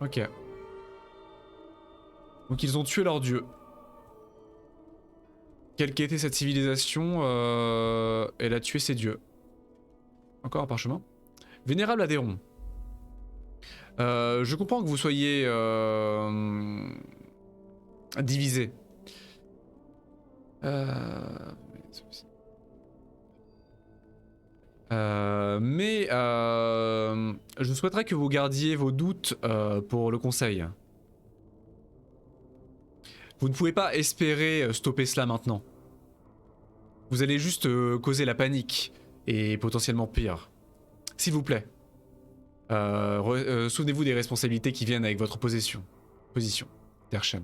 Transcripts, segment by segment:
Ok. Donc ils ont tué leur dieu. Quelle qu'était cette civilisation, elle a tué ses dieux. Encore un parchemin. Vénérable Adhéron. Je comprends que vous soyez divisé. Mais je souhaiterais que vous gardiez vos doutes pour le conseil. Vous ne pouvez pas espérer stopper cela maintenant. Vous allez juste causer la panique et potentiellement pire. S'il vous plaît, souvenez-vous des responsabilités qui viennent avec votre position, Tershen.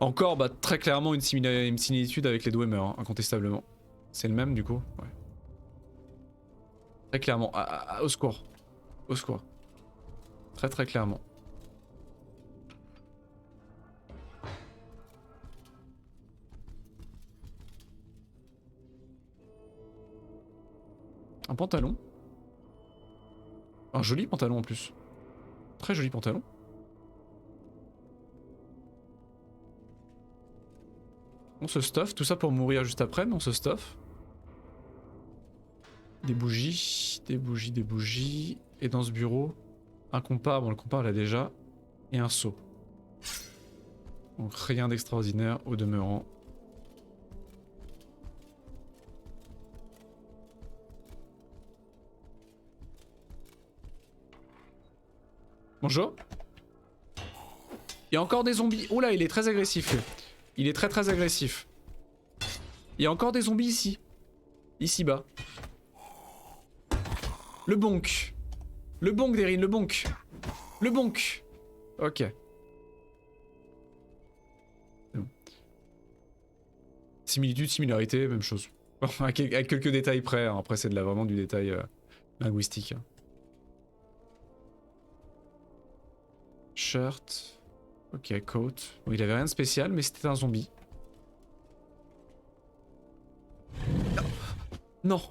Encore, bah, très clairement une similitude avec les Dwemer, hein, incontestablement. C'est le même du coup? Ouais. Très clairement. Au secours. Au secours. Très très clairement. Un pantalon. Un joli pantalon en plus. Très joli pantalon. On se stuff, tout ça pour mourir juste après, mais on se stuff. Des bougies, des bougies, des bougies. Et dans ce bureau, un compas, bon le compas on l'a déjà. Et un seau. Donc rien d'extraordinaire au demeurant. Bonjour. Il y a encore des zombies. Oula, il est très agressif. Lui. Il est très très agressif. Il y a encore des zombies ici. Ici bas. Le bonk. Le bonk, Derin, le bonk. Le bonk. Ok. Bon. Similitude, similarité, même chose. À quelques détails près. Hein. Après, c'est vraiment du détail linguistique. Hein. Shirt. Ok, coat. Bon, il avait rien de spécial, mais c'était un zombie. Non.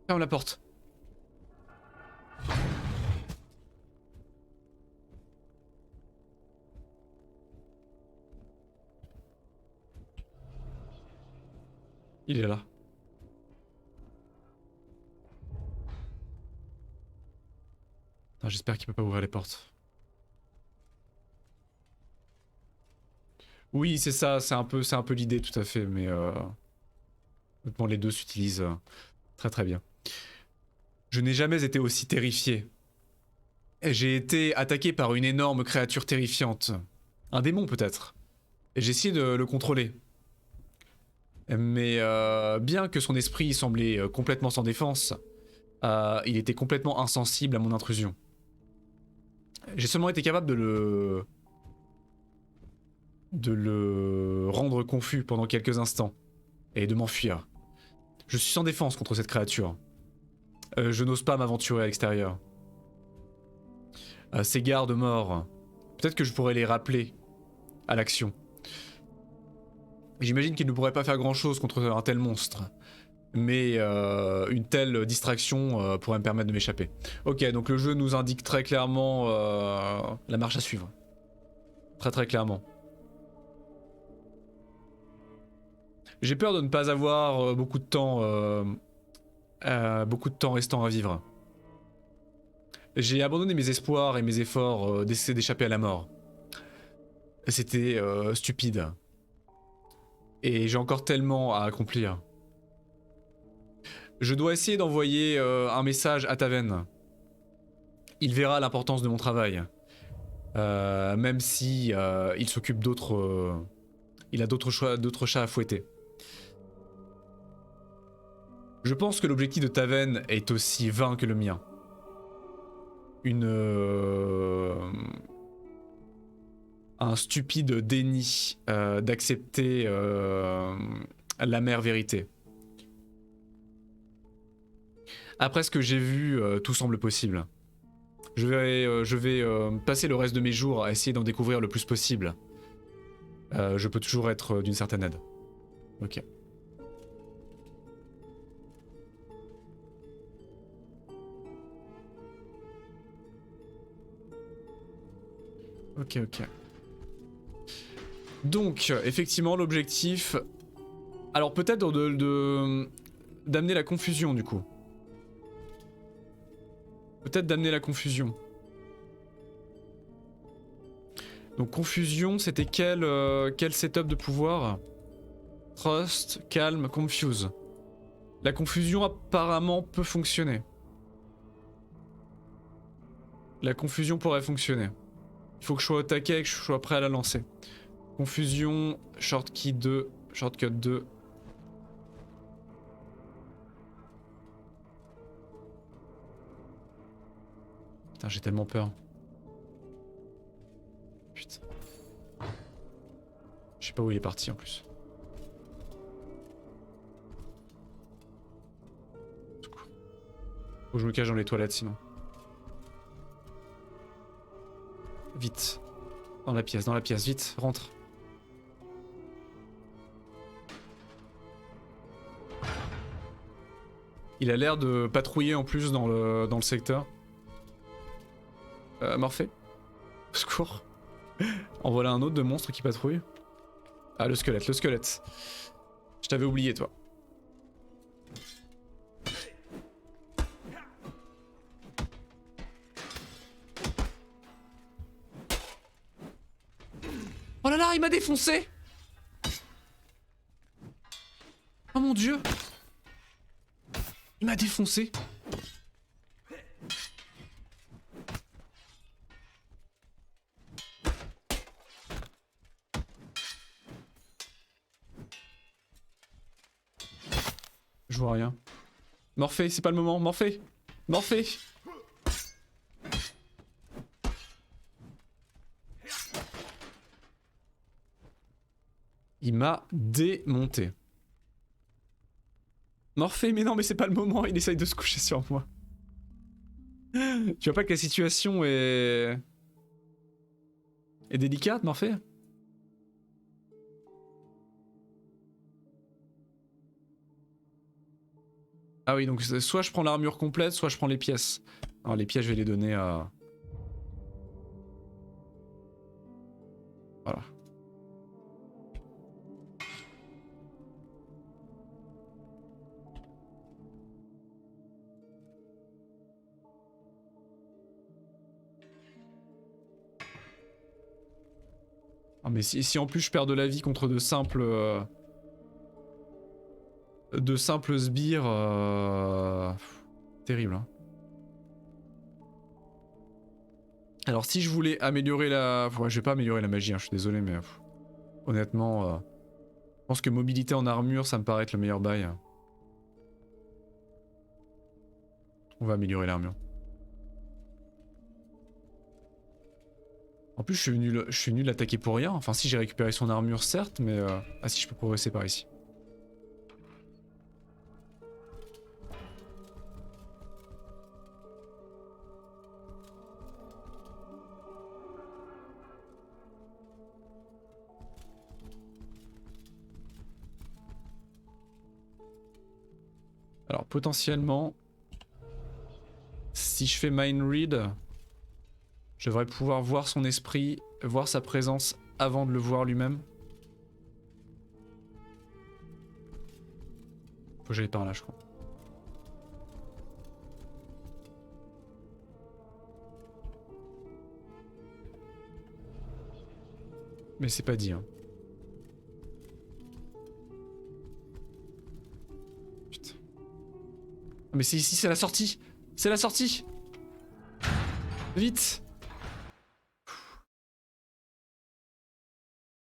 Ferme la porte. Il est là. J'espère qu'il peut pas ouvrir les portes. Oui, c'est ça, c'est un peu l'idée, tout à fait, mais honnêtement, les deux s'utilisent très très bien. Je n'ai jamais été aussi terrifié. J'ai été attaqué par une énorme créature terrifiante. Un démon peut-être. Et j'ai essayé de le contrôler. Mais bien que son esprit semblait complètement sans défense, il était complètement insensible à mon intrusion. J'ai seulement été capable de le rendre confus pendant quelques instants et de m'enfuir. Je suis sans défense contre cette créature. Je n'ose pas m'aventurer à l'extérieur. Ces gardes morts, peut-être que je pourrais les rappeler à l'action. J'imagine qu'ils ne pourraient pas faire grand-chose contre un tel monstre. Mais une telle distraction pourrait me permettre de m'échapper. Ok, donc le jeu nous indique très clairement la marche à suivre. Très très clairement. J'ai peur de ne pas avoir beaucoup de temps restant à vivre. J'ai abandonné mes espoirs et mes efforts d'essayer d'échapper à la mort. C'était stupide. Et j'ai encore tellement à accomplir. Je dois essayer d'envoyer un message à Taven. Il verra l'importance de mon travail. Même si il s'occupe d'autres... il a d'autres chats à fouetter. Je pense que l'objectif de Taven est aussi vain que le mien. Un stupide déni d'accepter l'amère vérité. Après ce que j'ai vu, tout semble possible. Je vais passer le reste de mes jours à essayer d'en découvrir le plus possible. Je peux toujours être d'une certaine aide. Ok. Ok, ok. Donc, effectivement, l'objectif... Alors peut-être d'amener la confusion, du coup. Peut-être d'amener la confusion. Donc confusion, c'était quel setup de pouvoir? Trust, calme, confuse. La confusion apparemment peut fonctionner. La confusion pourrait fonctionner. Il faut que je sois au taquet et que je sois prêt à la lancer. Confusion, shortcut 2, shortcut 2. Putain, j'ai tellement peur. Putain. Je sais pas où il est parti en plus. Faut que je me cache dans les toilettes sinon. Vite. Dans la pièce, vite, rentre. Il a l'air de patrouiller en plus dans le secteur. Morphée. Au secours. En voilà un autre de monstre qui patrouille. Ah, le squelette, le squelette. Je t'avais oublié, toi. Oh là là, il m'a défoncé! Oh mon dieu! Il m'a défoncé! Je vois rien. Morphée, c'est pas le moment, Morphée! Morphée! Il m'a démonté. Morphée, mais non, mais c'est pas le moment, il essaye de se coucher sur moi. Tu vois pas que la situation est délicate, Morphée? Ah oui, donc soit je prends l'armure complète, soit je prends les pièces. Alors les pièces, je vais les donner à... Voilà. Ah mais si en plus je perds de la vie contre de simples sbires, terrible. Hein. Alors si je voulais améliorer la... Ouais, je vais pas améliorer la magie, hein, je suis désolé, mais honnêtement, je pense que mobilité en armure, ça me paraît être le meilleur bail. On va améliorer l'armure. En plus, je suis nul attaquer pour rien. Enfin, si j'ai récupéré son armure, certes, mais... Ah si, je peux progresser par ici. Alors, potentiellement... Si je fais Mind Read... Je devrais pouvoir voir son esprit, voir sa présence avant de le voir lui-même. Faut que j'aille par là, je crois. Mais c'est pas dit, hein. Putain. Mais c'est ici, c'est la sortie! C'est la sortie! Vite!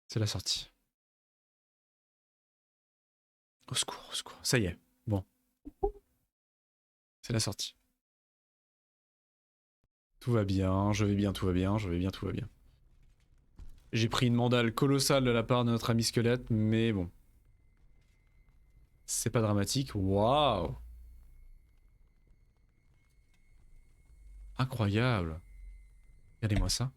C'est la sortie. Au secours, au secours. Ça y est. Bon. C'est la sortie. Tout va bien, je vais bien, tout va bien, je vais bien, tout va bien. J'ai pris une mandale colossale de la part de notre ami squelette, mais bon. C'est pas dramatique. Waouh! Incroyable. Regardez-moi ça.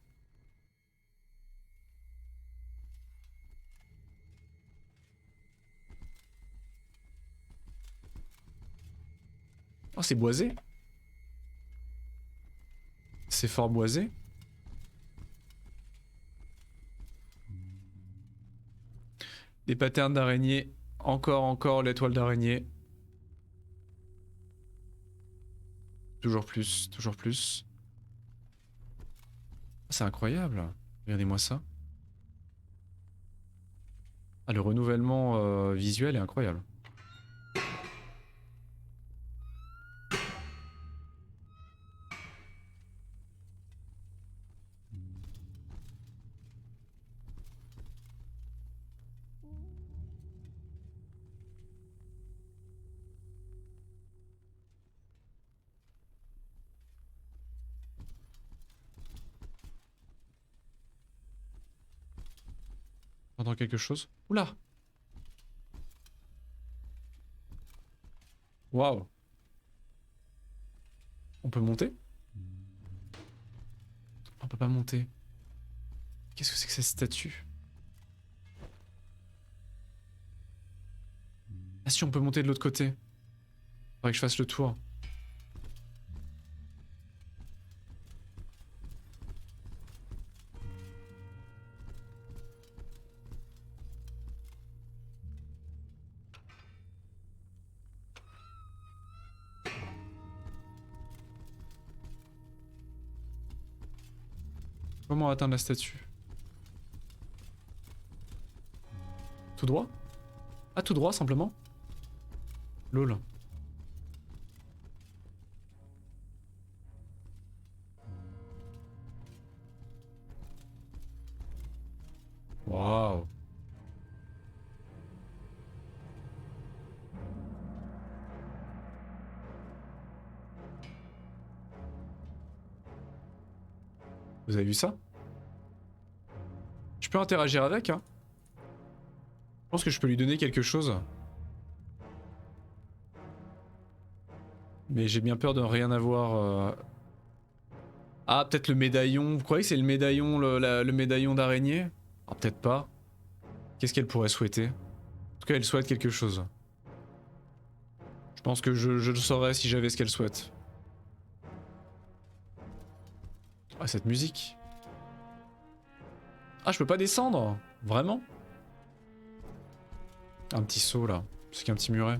Oh, c'est boisé. C'est fort boisé. Des patterns d'araignée. Encore l'étoile d'araignée. Toujours plus, toujours plus. C'est incroyable. Regardez-moi ça. Ah, le renouvellement visuel est incroyable. J'entends quelque chose. Oula! Waouh! On peut monter? On peut pas monter. Qu'est-ce que c'est que cette statue? Ah si, on peut monter de l'autre côté. Faudrait que je fasse le tour. Comment atteindre la statue? Tout droit? Ah, tout droit, simplement? Lol. Waouh. Vous avez vu ça? Je peux interagir avec, hein? Je pense que je peux lui donner quelque chose. Mais j'ai bien peur de rien avoir. Ah, peut-être le médaillon. Vous croyez que c'est le médaillon, le médaillon d'araignée? Ah, peut-être pas. Qu'est-ce qu'elle pourrait souhaiter? En tout cas, elle souhaite quelque chose. Je pense que je le saurais si j'avais ce qu'elle souhaite. Ah, cette musique. Ah, je peux pas descendre? Vraiment? Un petit saut là. C'est qu'un petit muret.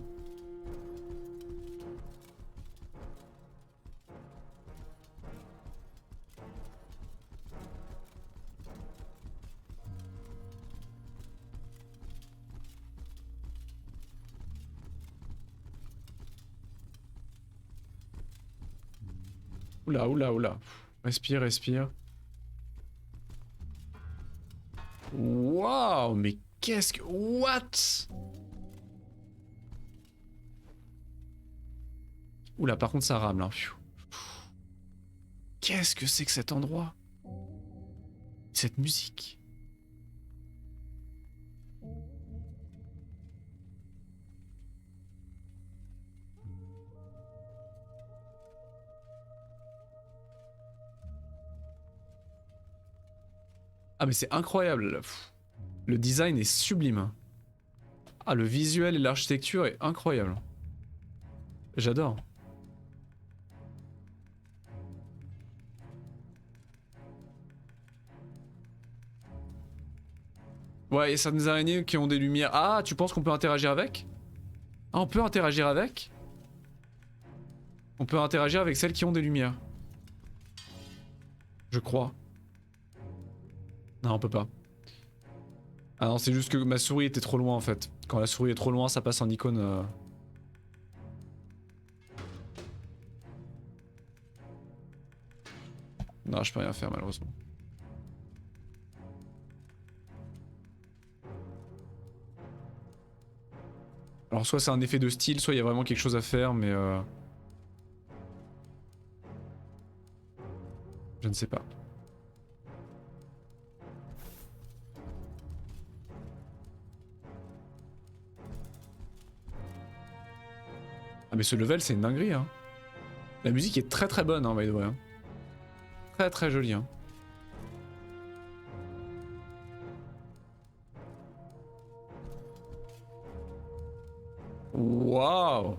Oula, oula, oula. Respire, respire. Waouh, mais qu'est-ce que... What? Oula, par contre ça rame là. Qu'est-ce que c'est que cet endroit? Cette musique? Ah mais c'est incroyable. Le design est sublime. Ah, le visuel et l'architecture est incroyable. J'adore. Ouais, il y a certaines araignées qui ont des lumières. Ah, tu penses qu'on peut interagir avec? Ah, on peut interagir avec? On peut interagir avec celles qui ont des lumières. Je crois. Non, on peut pas. Ah non, c'est juste que ma souris était trop loin en fait. Quand la souris est trop loin, ça passe en icône. Non, je peux rien faire malheureusement. Alors soit c'est un effet de style, soit il y a vraiment quelque chose à faire, mais je ne sais pas. Ah mais ce level c'est une dinguerie hein. La musique est très très bonne hein, by the way. Hein. Très très jolie hein. Waouh.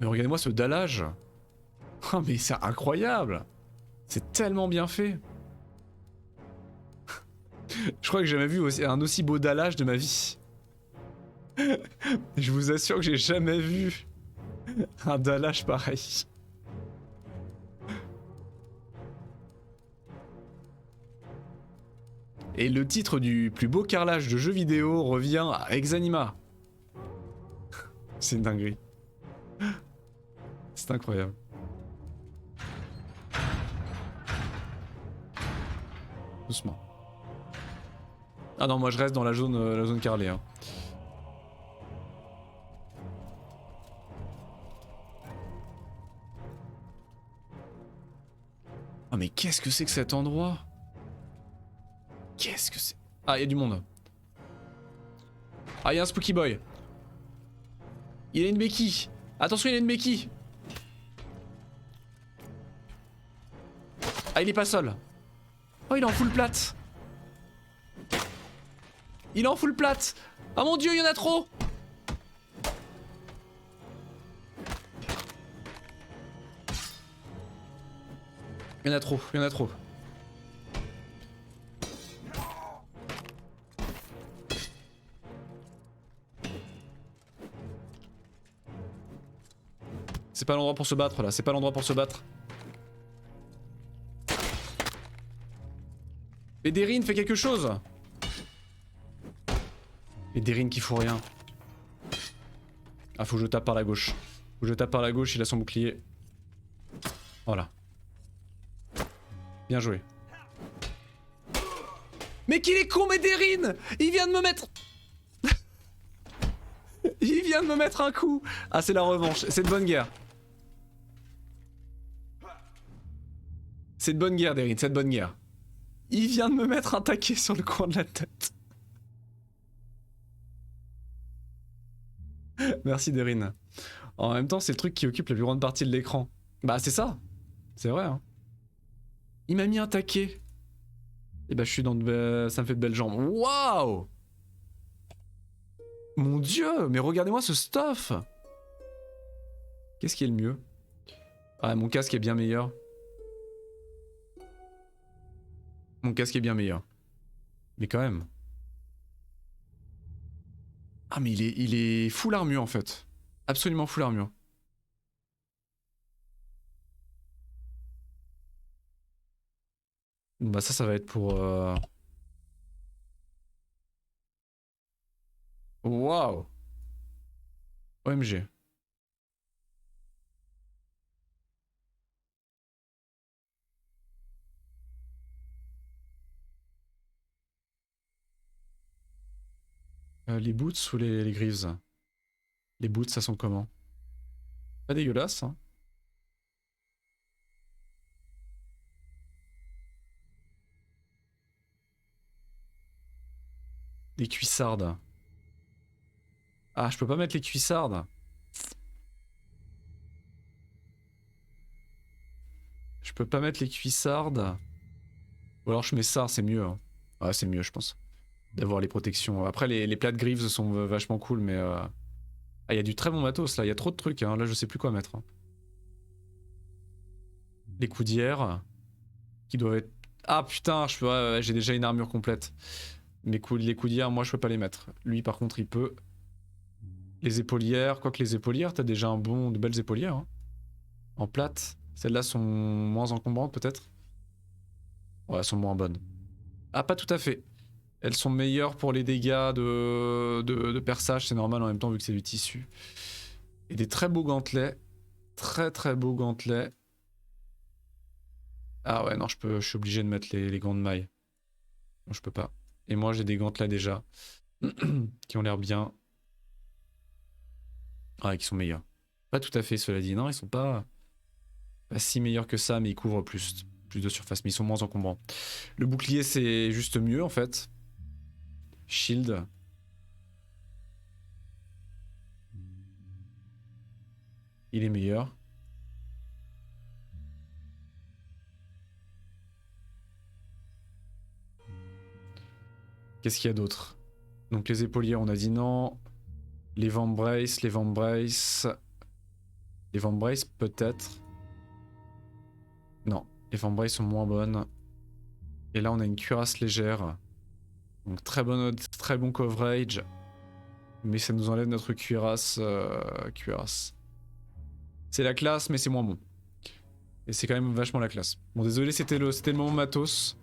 Mais regardez-moi ce dallage. Oh mais c'est incroyable. C'est tellement bien fait. Je crois que j'ai jamais vu un aussi beau dallage de ma vie. Je vous assure que j'ai jamais vu un dallage pareil. Et le titre du plus beau carrelage de jeu vidéo revient à Exanima. C'est une dinguerie. C'est incroyable. Doucement. Ah non, moi je reste dans la zone carrelée. Hein. Ah mais qu'est-ce que c'est que cet endroit? Qu'est-ce que c'est? Ah, il y a du monde. Ah, il y a un Spooky Boy. Il a une béquille. Attention, il a une béquille. Ah, il est pas seul. Oh, il est en full plate. Il est en full plate. Ah mon dieu, il y en a trop. Il y en a trop, il y en a trop. C'est pas l'endroit pour se battre là, c'est pas l'endroit pour se battre. Mais Deryn fait quelque chose. Et Deryn qui fout rien. Ah, faut que je tape par la gauche. Faut que je tape par la gauche, il a son bouclier. Voilà. Bien joué. Mais qu'il est con, mais Deryn! Il vient de me mettre... Il vient de me mettre un coup. Ah, c'est la revanche, c'est de bonne guerre. C'est de bonne guerre, Deryn, c'est de bonne guerre. Il vient de me mettre un taquet sur le coin de la tête. Merci Deryn. En même temps, c'est le truc qui occupe la plus grande partie de l'écran. Bah c'est ça. C'est vrai hein. Il m'a mis un taquet. Et bah je suis dans de... ça me fait de belles jambes. Waouh! Mon dieu, mais regardez-moi ce stuff! Qu'est-ce qui est le mieux? Ah, mon casque est bien meilleur. Mon casque est bien meilleur. Mais quand même. Ah mais il est full armure en fait. Absolument full armure. Bah ça va être pour... Waouh! OMG. Les boots ou les greaves? Les boots ça sent comment? Pas dégueulasse hein. Des cuissardes. Ah je peux pas mettre les cuissardes. Je peux pas mettre les cuissardes. Ou alors je mets ça, c'est mieux. Hein. Ouais c'est mieux je pense. D'avoir les protections. Après les plates greaves sont vachement cool mais... Ah il y a du très bon matos là, il y a trop de trucs hein. Là je sais plus quoi mettre. Hein. Les coudières. Qui doivent être... Ah putain, j'ai déjà une armure complète. Mais les coudières, moi je peux pas les mettre. Lui par contre il peut. Les épaulières, quoique les épaulières, t'as déjà de belles épaulières. Hein. En plate. Celles-là sont moins encombrantes peut-être. Ouais, elles sont moins bonnes. Ah pas tout à fait. Elles sont meilleures pour les dégâts de perçage, c'est normal en même temps vu que c'est du tissu. Et des très beaux gantelets. Très très beaux gantelets. Ah ouais non, je suis obligé de mettre les gants de maille. Non, je peux pas. Et moi j'ai des gantelets déjà. qui ont l'air bien. Ah, qui sont meilleurs. Pas tout à fait, cela dit. Non, ils sont pas si meilleurs que ça, mais ils couvrent plus de surface, mais ils sont moins encombrants. Le bouclier, c'est juste mieux, en fait. Shield. Il est meilleur. Qu'est-ce qu'il y a d'autre? Donc les épaulières, on a dit non. Les vambraces, les vambraces... Les vambraces, peut-être. Non, les vambraces sont moins bonnes. Et là, on a une cuirasse légère. Donc très bon coverage. Mais ça nous enlève notre cuirasse. Cuirasse. C'est la classe, mais c'est moins bon. Et c'est quand même vachement la classe. Bon, désolé, c'était le moment matos.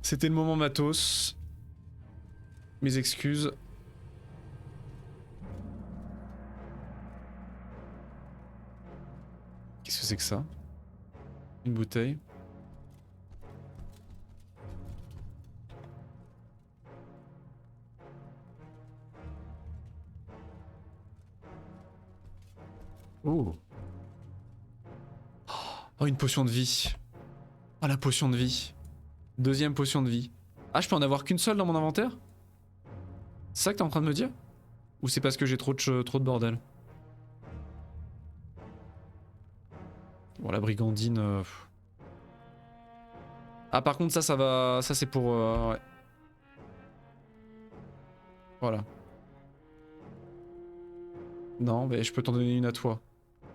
C'était le moment matos. Mes excuses. Qu'est-ce que c'est que ça? Une bouteille. Oh. Oh, une potion de vie. Oh, la potion de vie. Deuxième potion de vie. Ah, je peux en avoir qu'une seule dans mon inventaire? C'est ça que t'es en train de me dire? Ou c'est parce que j'ai trop de bordel? Bon, la brigandine... Ah, par contre, ça va... Ça, c'est pour... Ouais. Voilà. Non, mais je peux t'en donner une à toi.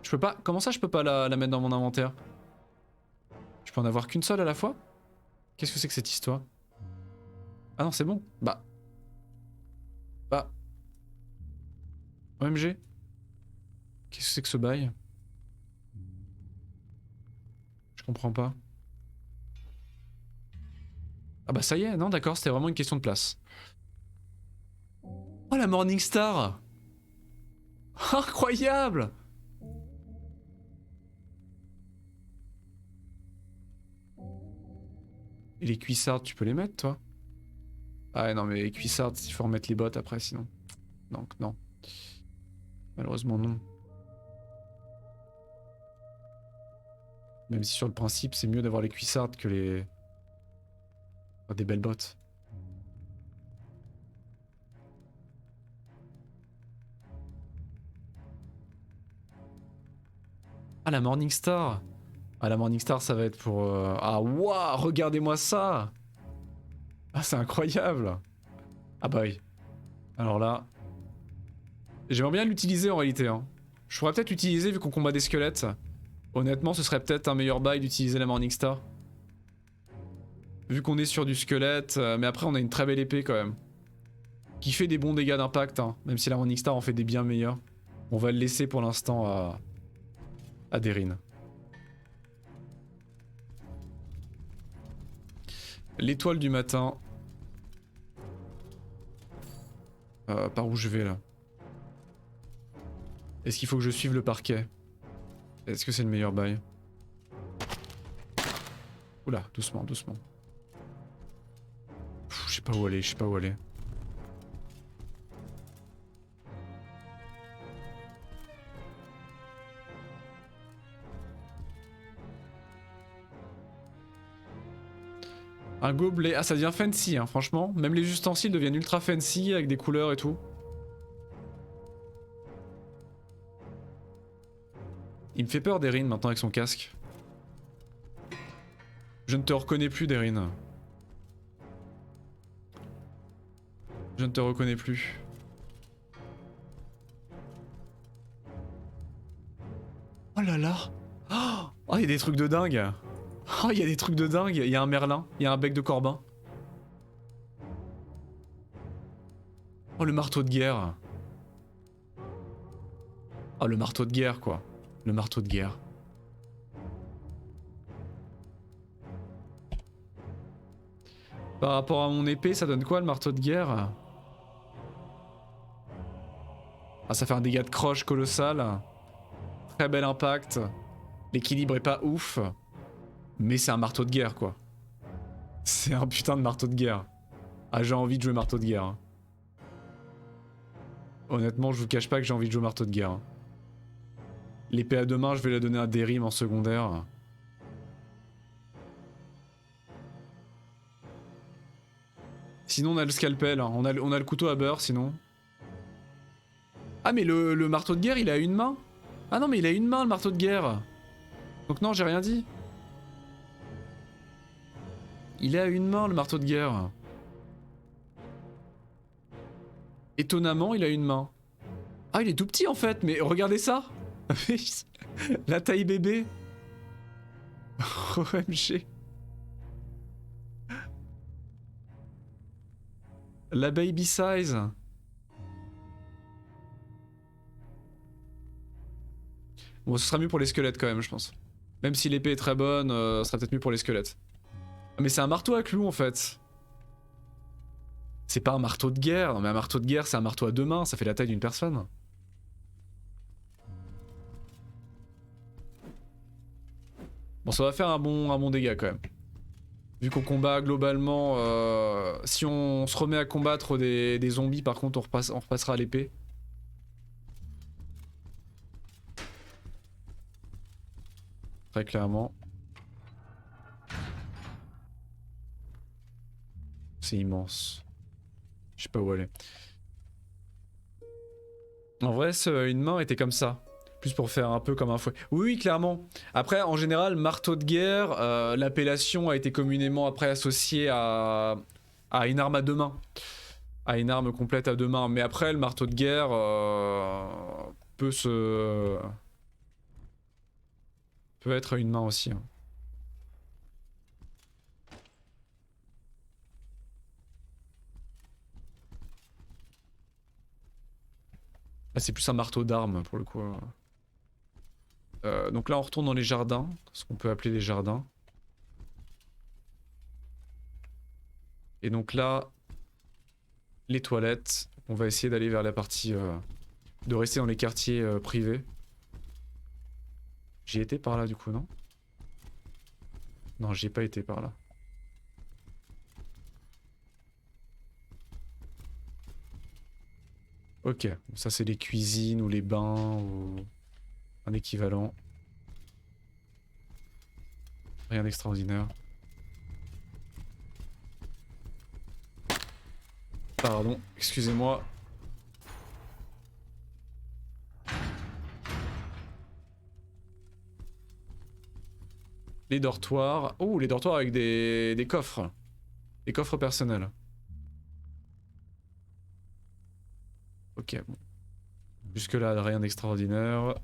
Je peux pas... Comment ça, je peux pas la mettre dans mon inventaire? Je peux en avoir qu'une seule à la fois? Qu'est-ce que c'est que cette histoire? Ah non, c'est bon. Bah... OMG. Qu'est-ce que c'est que ce bail? Je comprends pas. Ah bah ça y est, non d'accord, c'était vraiment une question de place. Oh la Morning Star! Incroyable! Et les cuissardes, tu peux les mettre toi? Ah ouais, non mais les cuissardes, il faut remettre les bottes après sinon. Donc non. Malheureusement non. Même si sur le principe c'est mieux d'avoir les cuissardes que les... Enfin, des belles bottes. Ah la Morning Star! Ah la Morning Star ça va être pour... Ah waouh, regardez-moi ça! Ah c'est incroyable! Ah bah oui. Alors là... J'aimerais bien l'utiliser en réalité. Hein. Je pourrais peut-être l'utiliser vu qu'on combat des squelettes. Honnêtement, ce serait peut-être un meilleur bail d'utiliser la Morning Star. Vu qu'on est sur du squelette, mais après on a une très belle épée quand même. Qui fait des bons dégâts d'impact, hein, même si la Morning Star en fait des bien meilleurs. On va le laisser pour l'instant à Deryn. L'étoile du matin. Par où je vais là? Est-ce qu'il faut que je suive le parquet? Est-ce que c'est le meilleur bail? Oula, doucement, doucement. Je sais pas où aller, je sais pas où aller. Un gobelet, ah ça devient fancy hein, franchement. Même les ustensiles deviennent ultra fancy avec des couleurs et tout. Il me fait peur Deryn maintenant avec son casque. Je ne te reconnais plus Deryn. Je ne te reconnais plus. Oh là là. Oh, il y a des trucs de dingue. Oh, il y a des trucs de dingue. Il y a un merlin, il y a un bec de corbin. Oh, le marteau de guerre. Oh, le marteau de guerre, quoi. Le marteau de guerre. Par rapport à mon épée, ça donne quoi, le marteau de guerre? Ah, ça fait un dégât de croche colossal. Très bel impact. L'équilibre est pas ouf. Mais c'est un marteau de guerre, quoi. C'est un putain de marteau de guerre. Ah, j'ai envie de jouer marteau de guerre. Hein. Honnêtement, je vous cache pas que j'ai envie de jouer marteau de guerre. Hein. L'épée à deux mains, je vais la donner à Derym en secondaire. Sinon, on a le scalpel. Hein. On a le couteau à beurre, sinon. Ah, mais le marteau de guerre, il a une main? Ah non, mais il a une main, le marteau de guerre. Donc non, j'ai rien dit. Il a une main, le marteau de guerre. Étonnamment, il a une main. Ah, il est tout petit en fait, mais regardez ça. La taille bébé. OMG. La baby size. Bon, ce sera mieux pour les squelettes quand même, je pense. Même si l'épée est très bonne, ce sera peut-être mieux pour les squelettes. Mais c'est un marteau à clous en fait. C'est pas un marteau de guerre. Non, mais un marteau de guerre, c'est un marteau à deux mains, ça fait la taille d'une personne. Bon, ça va faire un bon dégât quand même. Vu qu'on combat globalement... si on se remet à combattre des zombies, par contre, on repassera à l'épée. Très clairement. C'est immense. Je sais pas où elle est. En vrai, une main était comme ça. Plus pour faire un peu comme un fouet. Oui, clairement. Après, en général, marteau de guerre, l'appellation a été communément après associée à une arme à deux mains. À une arme complète à deux mains. Mais après, le marteau de guerre peut être à une main aussi. Hein. Là, c'est plus un marteau d'armes pour le coup. Donc là, on retourne dans les jardins, ce qu'on peut appeler les jardins. Et donc là, les toilettes. On va essayer d'aller vers la partie... de rester dans les quartiers privés. J'y étais par là du coup, non? Non, j'y ai pas été par là. Ok, ça c'est les cuisines ou les bains ou un équivalent. Rien d'extraordinaire. Pardon, excusez-moi. Les dortoirs. Oh, les dortoirs avec des coffres. Des coffres personnels. Ok, bon. Jusque là, rien d'extraordinaire.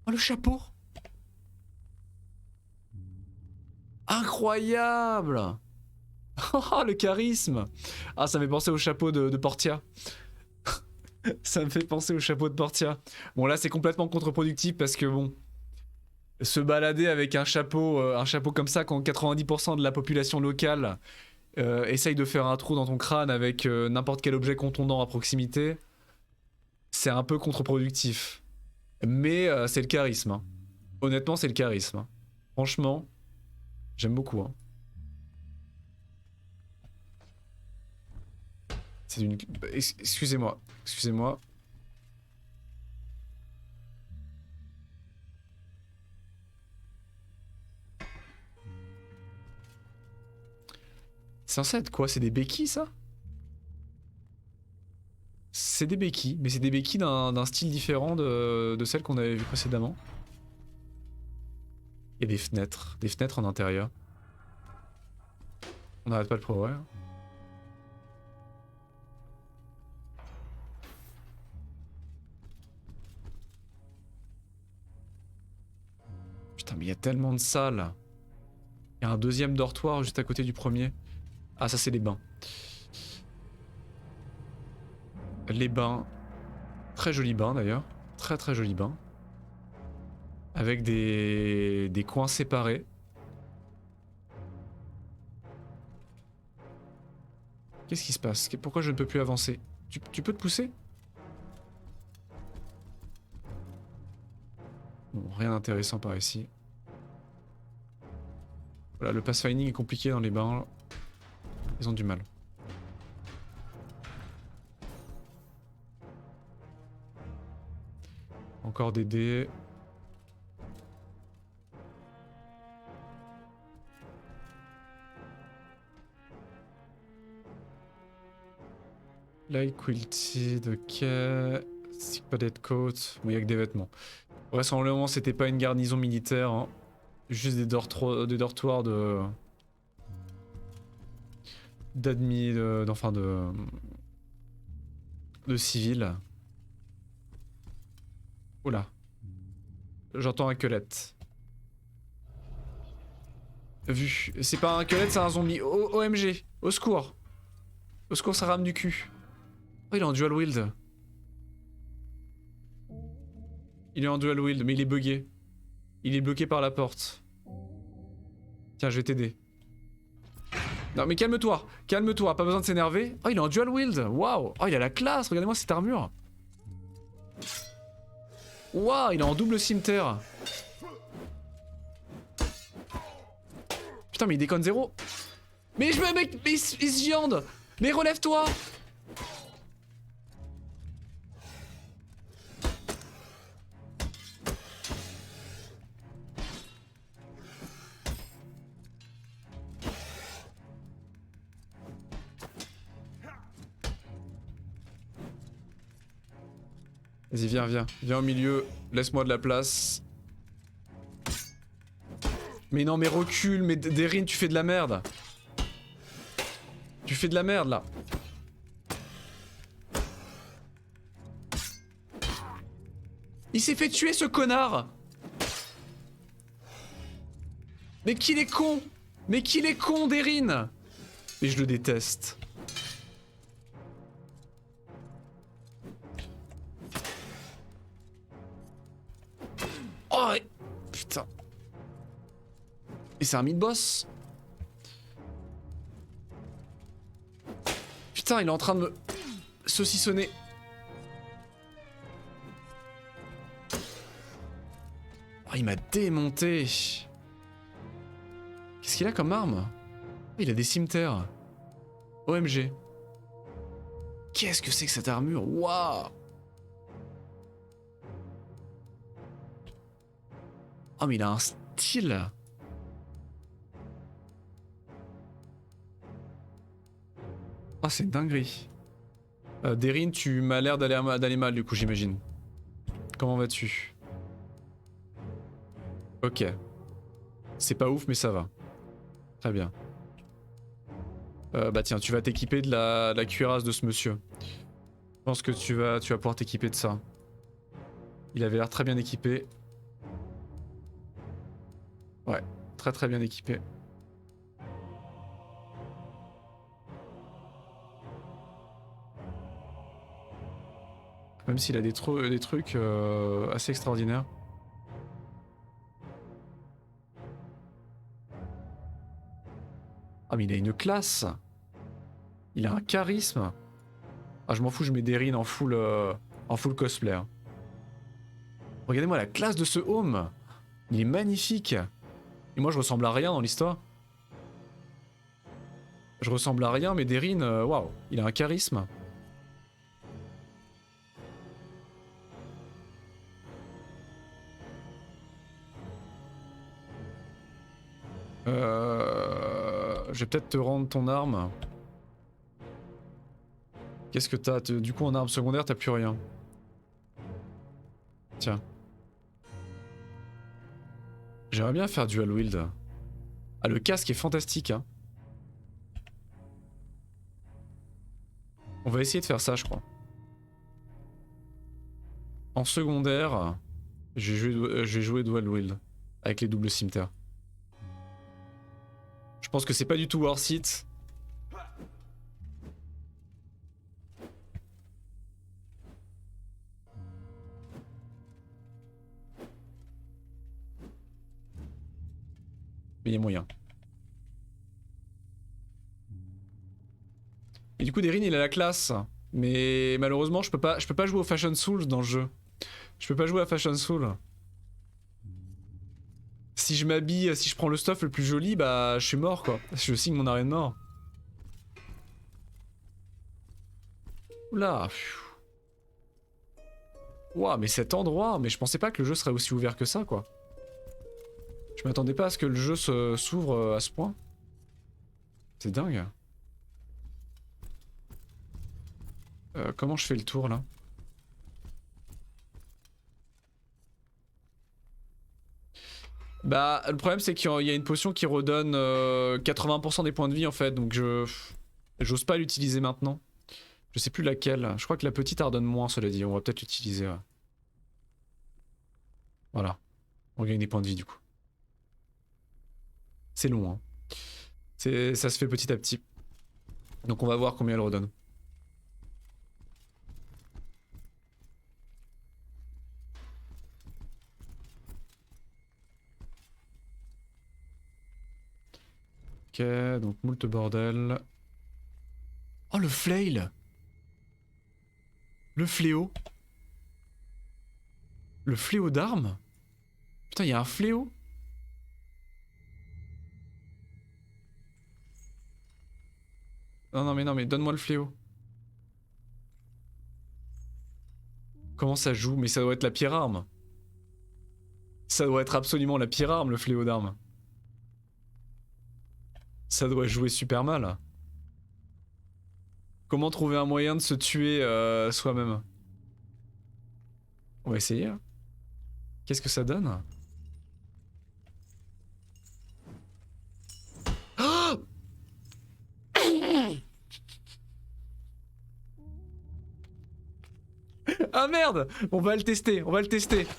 Oh, le chapeau! Incroyable! Oh, le charisme! Ah, ça me fait penser au chapeau de Portia. Ça me fait penser au chapeau de Portia. Bon, là, c'est complètement contre-productif parce que, bon... Se balader avec un chapeau comme ça quand 90% de la population locale essaye de faire un trou dans ton crâne avec n'importe quel objet contondant à proximité, c'est un peu contre-productif. Mais c'est le charisme. Hein. Honnêtement, c'est le charisme. Hein. Franchement, j'aime beaucoup. Hein. C'est une... Excusez-moi. Excusez-moi. C'est censé être quoi? C'est des béquilles, ça? C'est des béquilles, mais c'est des béquilles d'un style différent de celles qu'on avait vues précédemment. Et des fenêtres en intérieur. On n'arrête pas le progrès. Hein. Putain, mais il y a tellement de salles. Il y a un deuxième dortoir juste à côté du premier. Ah, ça c'est les bains. Les bains. Très jolis bains d'ailleurs. Très très jolis bains. Avec des coins séparés. Qu'est-ce qui se passe? Pourquoi je ne peux plus avancer? Tu peux te pousser? Bon, rien d'intéressant par ici. Voilà, le pathfinding est compliqué dans les bains. Ils ont du mal. Encore des dés. Light quilted, ok. Stick padded coat. Bon, il y a que des vêtements. Vraisemblablement, c'était pas une garnison militaire. Hein. Juste des dortoirs de... d'admis, enfin de civils. Oula. J'entends un squelette. Vu. C'est pas un squelette, c'est un zombie. OMG. Au secours. Au secours, ça rame du cul. Oh, il est en dual wield. Il est en dual wield, mais il est bugué. Il est bloqué par la porte. Tiens, je vais t'aider. Non, mais calme-toi. Calme-toi, pas besoin de s'énerver. Oh, il est en dual wield. Waouh. Oh, il a la classe. Regardez-moi cette armure. Waouh, il est en double cimeterre. Putain, mais il déconne zéro. Mais je me mec, mais il se viande. Mais relève-toi. Vas-y, viens, viens. Viens au milieu. Laisse-moi de la place. Mais non, mais recule. Mais Derin, tu fais de la merde. Tu fais de la merde, là. Il s'est fait tuer, ce connard. Mais qu'il est con. Mais qu'il est con, Derin. Mais je le déteste. Oh, putain. Et c'est un mid-boss. Putain, il est en train de me saucissonner. Oh, il m'a démonté. Qu'est-ce qu'il a comme arme? Il a des cimeterres. OMG. Qu'est-ce que c'est que cette armure? Waouh. Oh, mais il a un style. Oh, c'est une dinguerie. Derin, tu m'as l'air d'aller mal du coup, j'imagine. Comment vas-tu? Ok. C'est pas ouf, mais ça va. Très bien. Bah tiens, tu vas t'équiper de la cuirasse de ce monsieur. Je pense que tu vas pouvoir t'équiper de ça. Il avait l'air très bien équipé. Ouais, très très bien équipé. Même s'il a des trucs assez extraordinaires. Ah mais il a une classe. Il a un charisme. Ah je m'en fous, je mets Derin en full cosplay. Hein. Regardez-moi la classe de ce home. Il est magnifique. Et moi je ressemble à rien dans l'histoire. Je ressemble à rien mais Derin, waouh, il a un charisme. Je vais peut-être te rendre ton arme. Qu'est-ce que t'as? Du coup en arme secondaire t'as plus rien. Tiens. J'aimerais bien faire dual wield. Ah le casque est fantastique hein. On va essayer de faire ça je crois. En secondaire, je vais jouer dual wield. Avec les doubles cimeterres. Je pense que c'est pas du tout worth it. Mais il y a moyen. Et du coup Derin il a la classe. Mais malheureusement je peux pas jouer au Fashion Soul dans le jeu. Je peux pas jouer à Fashion Soul. Si je m'habille, si je prends le stuff le plus joli, bah je suis mort quoi. Je signe mon arrêt de mort. Oula. Ouah, mais cet endroit, mais je pensais pas que le jeu serait aussi ouvert que ça quoi. Je m'attendais pas à ce que le jeu s'ouvre à ce point. C'est dingue. Comment je fais le tour là? Bah le problème c'est qu'il y a une potion qui redonne 80% des points de vie en fait, donc j'ose pas l'utiliser maintenant. Je sais plus laquelle, je crois que la petite redonne moins cela dit, on va peut-être l'utiliser. Ouais. Voilà, on gagne des points de vie du coup. C'est long hein. Ça se fait petit à petit. Donc on va voir combien elle redonne. Ok, donc moult bordel. Oh le flail! Le fléau! Le fléau d'armes? Putain, il y a un fléau? Non mais donne-moi le fléau. Comment ça joue? Mais ça doit être la pire arme. Ça doit être absolument la pire arme, le fléau d'armes. Ça doit jouer super mal. Comment trouver un moyen de se tuer soi-même? On va essayer. Hein. Qu'est-ce que ça donne? Oh ah merde! On va le tester,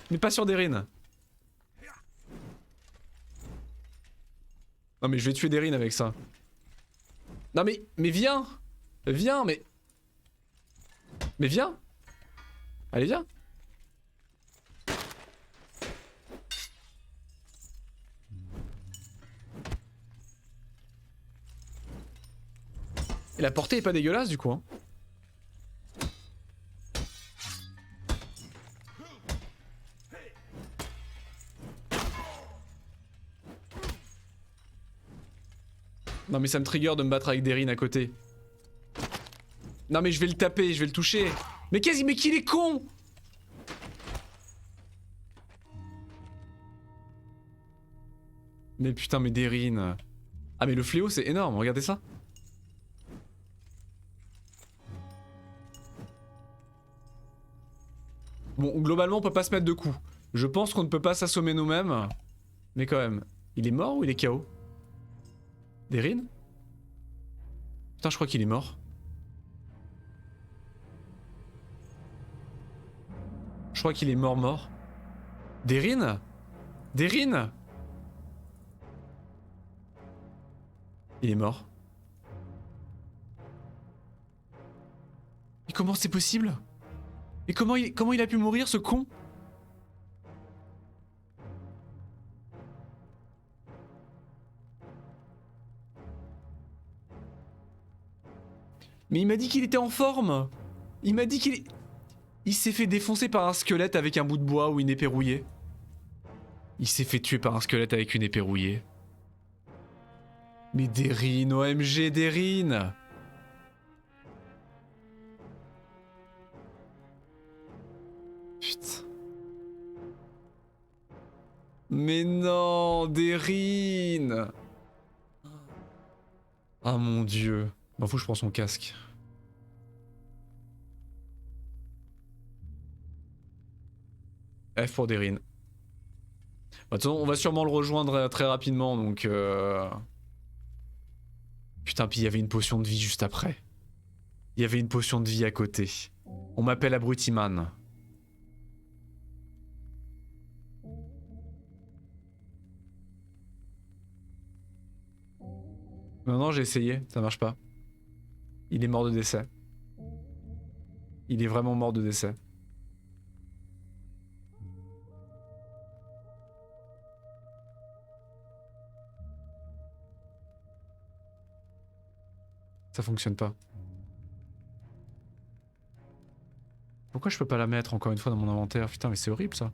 mais pas sur Derin. Non mais je vais tuer Derin avec ça. Non mais viens! Viens, mais... Mais viens! Allez viens! Et la portée est pas dégueulasse du coup. Hein. Non mais ça me trigger de me battre avec Derin à côté. Non mais je vais le taper, je vais le toucher. Mais qu'est-ce mais qu'il est con! Mais putain mais Derin. Ah mais le fléau c'est énorme, regardez ça. Bon globalement on peut pas se mettre de coups. Je pense qu'on ne peut pas s'assommer nous-mêmes. Mais quand même. Il est mort ou il est KO? Derin? Putain je crois qu'il est mort. Je crois qu'il est mort. Derin? Derin? Il est mort. Mais comment c'est possible? Et comment il a pu mourir ce con? Mais il m'a dit qu'il était en forme. Il m'a dit qu'il est... Il s'est fait défoncer par un squelette avec un bout de bois ou une épée rouillée. Il s'est fait tuer par un squelette avec une épée rouillée. Mais Derin, OMG Derin. Putain. Mais non, Derin. Ah mon dieu. M'en fous, je prends son casque. F pour Derin. Bah, de toute façon, on va sûrement le rejoindre très rapidement, donc... Putain, puis il y avait une potion de vie juste après. Il y avait une potion de vie à côté. On m'appelle Abruti-man. Non, j'ai essayé, ça marche pas. Il est mort de décès. Il est vraiment mort de décès. Ça fonctionne pas. Pourquoi je peux pas la mettre encore une fois dans mon inventaire? Putain, mais c'est horrible ça.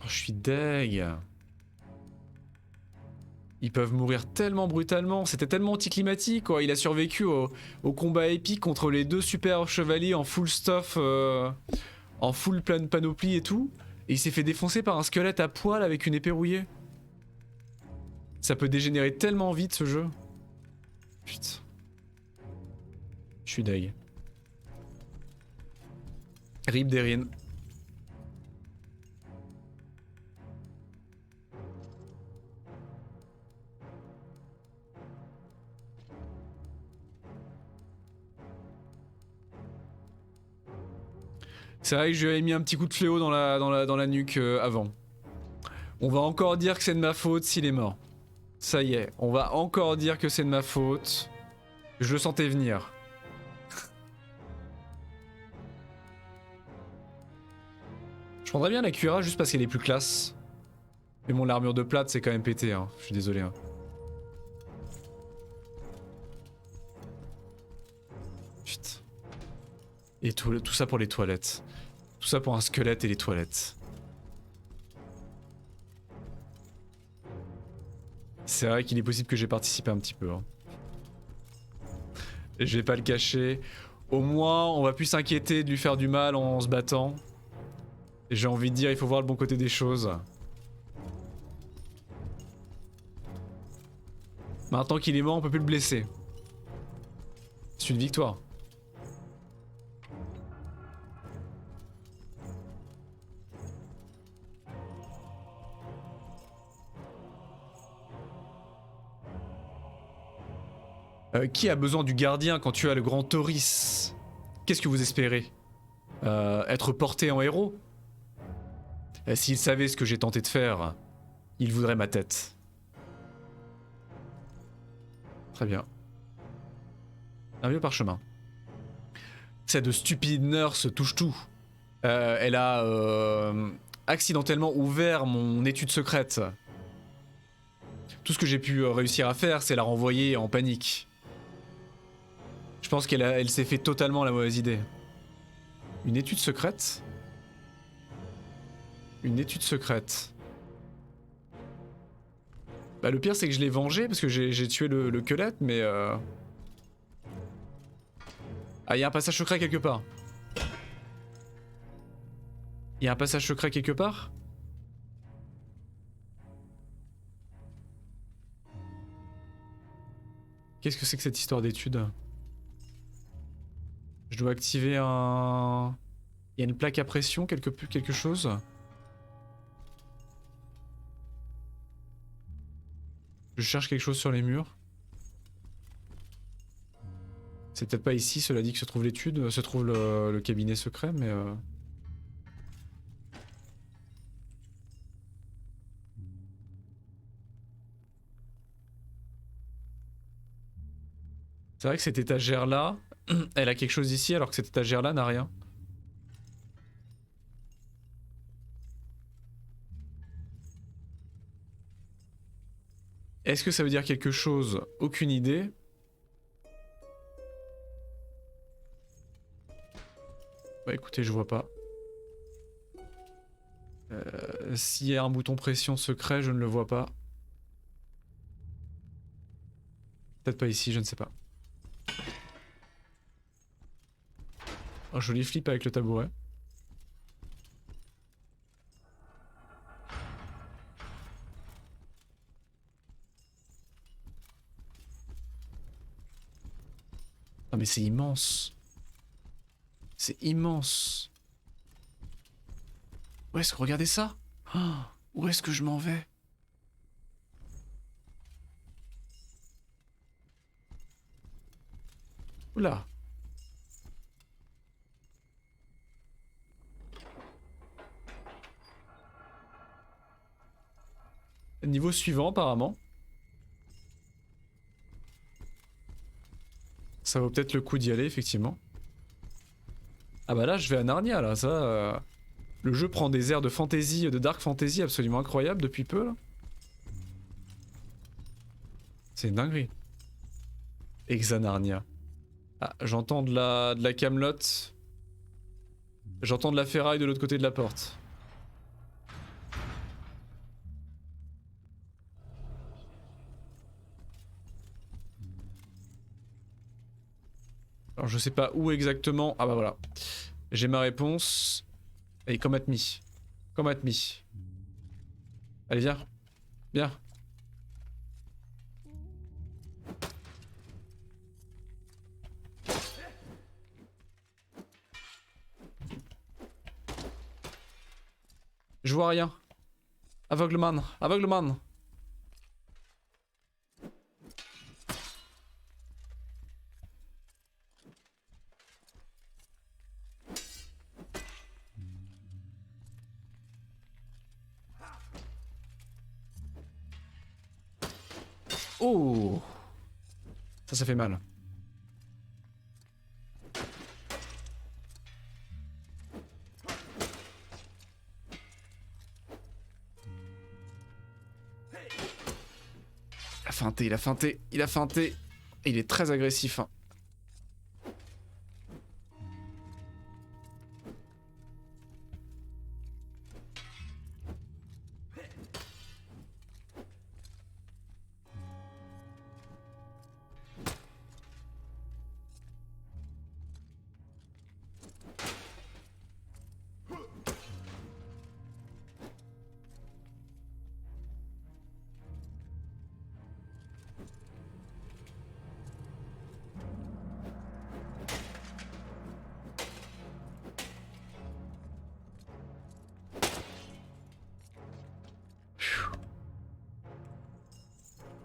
Oh, je suis deg. Ils peuvent mourir tellement brutalement, c'était tellement anticlimatique quoi. Il a survécu au combat épique contre les deux super chevaliers en full stuff, en full pleine panoplie et tout. Et il s'est fait défoncer par un squelette à poil avec une épée rouillée. Ça peut dégénérer tellement vite ce jeu. Putain. Je suis deg. Rip Derin. C'est vrai que je lui avais mis un petit coup de fléau dans la nuque avant. On va encore dire que c'est de ma faute s'il est mort. Ça y est, on va encore dire que c'est de ma faute. Je le sentais venir. Je prendrais bien la cuirasse juste parce qu'elle est plus classe. Mais bon, l'armure de plate, c'est quand même pété, hein. Je suis désolé. Hein. Putain. Et tout ça pour les toilettes. Tout ça pour un squelette et les toilettes. C'est vrai qu'il est possible que j'ai participé un petit peu. Hein. Et je vais pas le cacher. Au moins, on va plus s'inquiéter de lui faire du mal en se battant. Et j'ai envie de dire, il faut voir le bon côté des choses. Maintenant qu'il est mort, on peut plus le blesser. C'est une victoire. Qui a besoin du gardien quand tu as le grand Tauris? Qu'est-ce que vous espérez? Être porté en héros? S'il savait ce que j'ai tenté de faire, il voudrait ma tête. Très bien. Un vieux parchemin. Cette stupide nurse touche tout. Elle a accidentellement ouvert mon étude secrète. Tout ce que j'ai pu réussir à faire, c'est la renvoyer en panique. Je pense qu'elle s'est fait totalement la mauvaise idée. Une étude secrète? Une étude secrète. Bah le pire c'est que je l'ai vengé parce que j'ai tué le squelette mais Ah, il y a un passage secret quelque part. Il y a un passage secret quelque part? Qu'est-ce que c'est que cette histoire d'étude? Je dois activer un... Il y a une plaque à pression, quelque chose? Je cherche quelque chose sur les murs. C'est peut-être pas ici, cela dit, que se trouve l'étude, se trouve le cabinet secret, mais... C'est vrai que cette étagère-là, elle a quelque chose ici, alors que cette étagère-là n'a rien. Est-ce que ça veut dire quelque chose? Aucune idée. Bah écoutez, je vois pas. S'il y a un bouton pression secret, je ne le vois pas. Peut-être pas ici, je ne sais pas. Un joli flip avec le tabouret. Ah mais c'est immense. C'est immense. Où est-ce que... Regardez ça. Oh, où est-ce que je m'en vais? Oula. Niveau suivant apparemment. Ça vaut peut-être le coup d'y aller effectivement. Ah bah là je vais à Narnia là, ça... Le jeu prend des airs de fantasy, de dark fantasy absolument incroyables depuis peu là. C'est une dinguerie. Exanarnia. Ah, j'entends de la camelote. J'entends de la ferraille de l'autre côté de la porte. Alors je sais pas où exactement. Ah bah voilà. J'ai ma réponse. Allez, come at me. Come at me. Allez, viens. Viens. Je vois rien. Aveugleman. Aveugleman. Oh! Ça fait mal. Il a feinté, il a feinté, il a feinté. Et il est très agressif. Hein.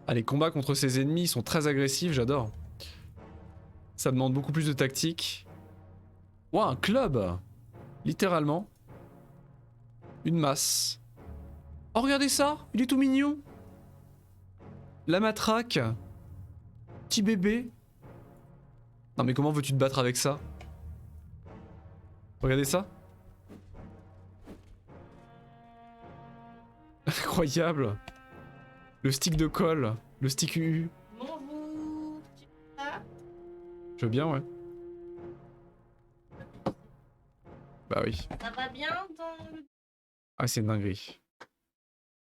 Ah, les combats contre ses ennemis sont très agressifs, j'adore. Ça demande beaucoup plus de tactique. Ouah, un club! Littéralement. Une masse. Oh, regardez ça! Il est tout mignon! La matraque. Petit bébé. Non mais comment veux-tu te battre avec ça? Regardez ça. Incroyable. Le stick de colle. Le stick UU. Bonjour. Tu vas? Je veux bien, ouais. Bah oui. Ça va bien dans le... Ah, c'est une dinguerie.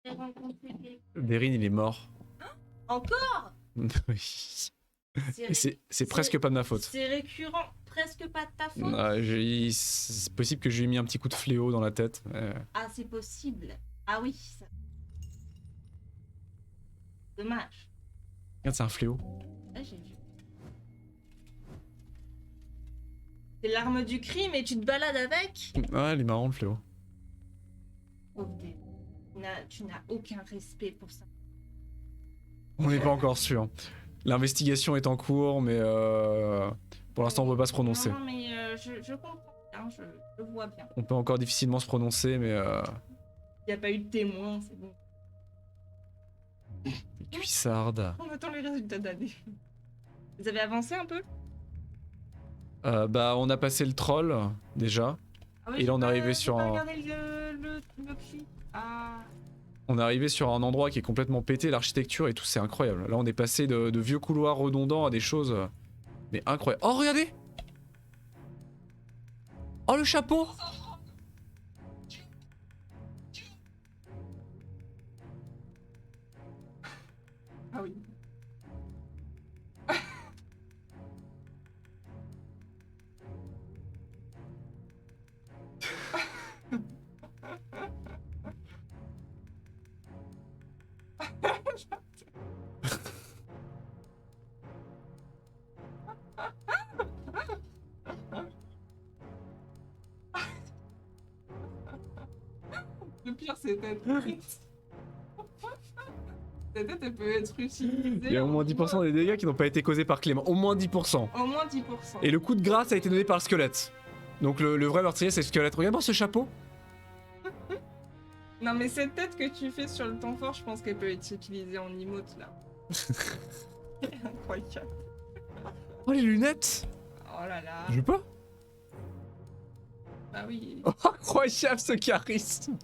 J'ai rencontré quelqu'un. Derin, il est mort. Encore? Oui. Et c'est presque pas de ma faute. C'est récurrent, presque pas de ta faute. Ah, c'est possible que je lui ai mis un petit coup de fléau dans la tête. Ah, c'est possible. Ah oui. Ça... Dommage. Regarde, c'est un fléau. Ouais, j'ai vu. C'est l'arme du crime et tu te balades avec? Ah, il est marrant le fléau. Ok. Tu n'as aucun respect pour ça. On n'est pas encore sûr. L'investigation est en cours, mais pour l'instant on peut pas se prononcer. Non, mais je comprends bien, je vois bien. On peut encore difficilement se prononcer, mais Il n'y a pas eu de témoin, c'est bon. cuissarde. On attend les résultats d'année. Vous avez avancé un peu? Bah on a passé le troll déjà. Ah oui, Et là on est arrivé sur un... Regardez le cul. Ah. On est arrivé sur un endroit qui est complètement pété, l'architecture et tout, c'est incroyable. Là on est passé de vieux couloirs redondants à des choses... mais incroyables. Oh regardez! Oh le chapeau! Ah oui. Le pire, c'est d'être triste. Ta tête, elle peut être utilisée. Il y a au moins 10% des dégâts qui n'ont pas été causés par Clément. Au moins 10%. Au moins 10%. Et le coup de grâce a été donné par le squelette. Donc le vrai meurtrier c'est le squelette. Regarde-moi ce chapeau. Non, mais cette tête que tu fais sur le temps fort, je pense qu'elle peut être utilisée en emote là. Incroyable. Oh les lunettes. Oh là là. Je veux pas. Bah oui. Oh, incroyable ce charisme.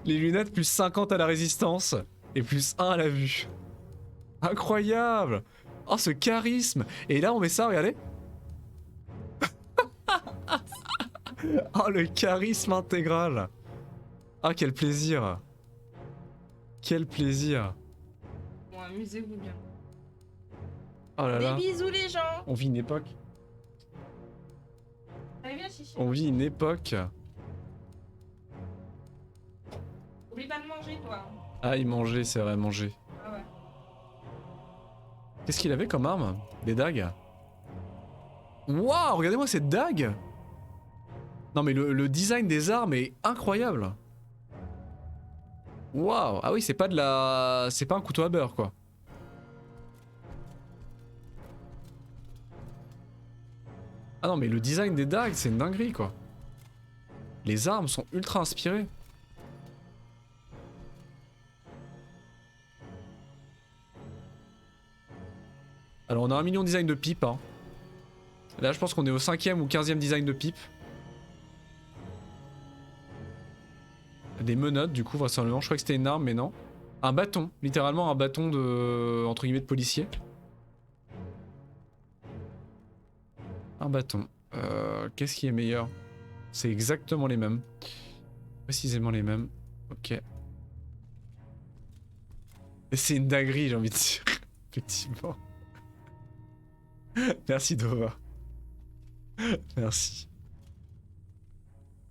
Les lunettes plus 50 à la résistance et plus 1 à la vue. Incroyable. Oh ce charisme. Et là on met ça, regardez. Oh le charisme intégral. Ah quel plaisir. Quel plaisir. Bon, amusez-vous bien. Oh là là. Des bisous les gens. On vit une époque. Allez viens chichi. On vit une époque. Oublie pas de manger toi. Ah il mangeait, c'est vrai, manger. Ah ouais. Qu'est-ce qu'il avait comme arme? Des dagues? Waouh, regardez-moi cette dague! Non mais le design des armes est incroyable. Waouh, ah oui c'est pas de la... c'est pas un couteau à beurre quoi. Ah non mais le design des dagues c'est une dinguerie quoi. Les armes sont ultra inspirées. Alors on a 1 million de design de pipe. Hein. Là je pense qu'on est au 5e ou 15e design de pipe. Des menottes du coup vraisemblablement. Je crois que c'était une arme mais non. Un bâton. Littéralement un bâton de... entre guillemets de policier. Un bâton. Qu'est-ce qui est meilleur? C'est exactement les mêmes. Précisément les mêmes. Ok. C'est une dinguerie, j'ai envie de dire. Effectivement. Merci Dova. Merci.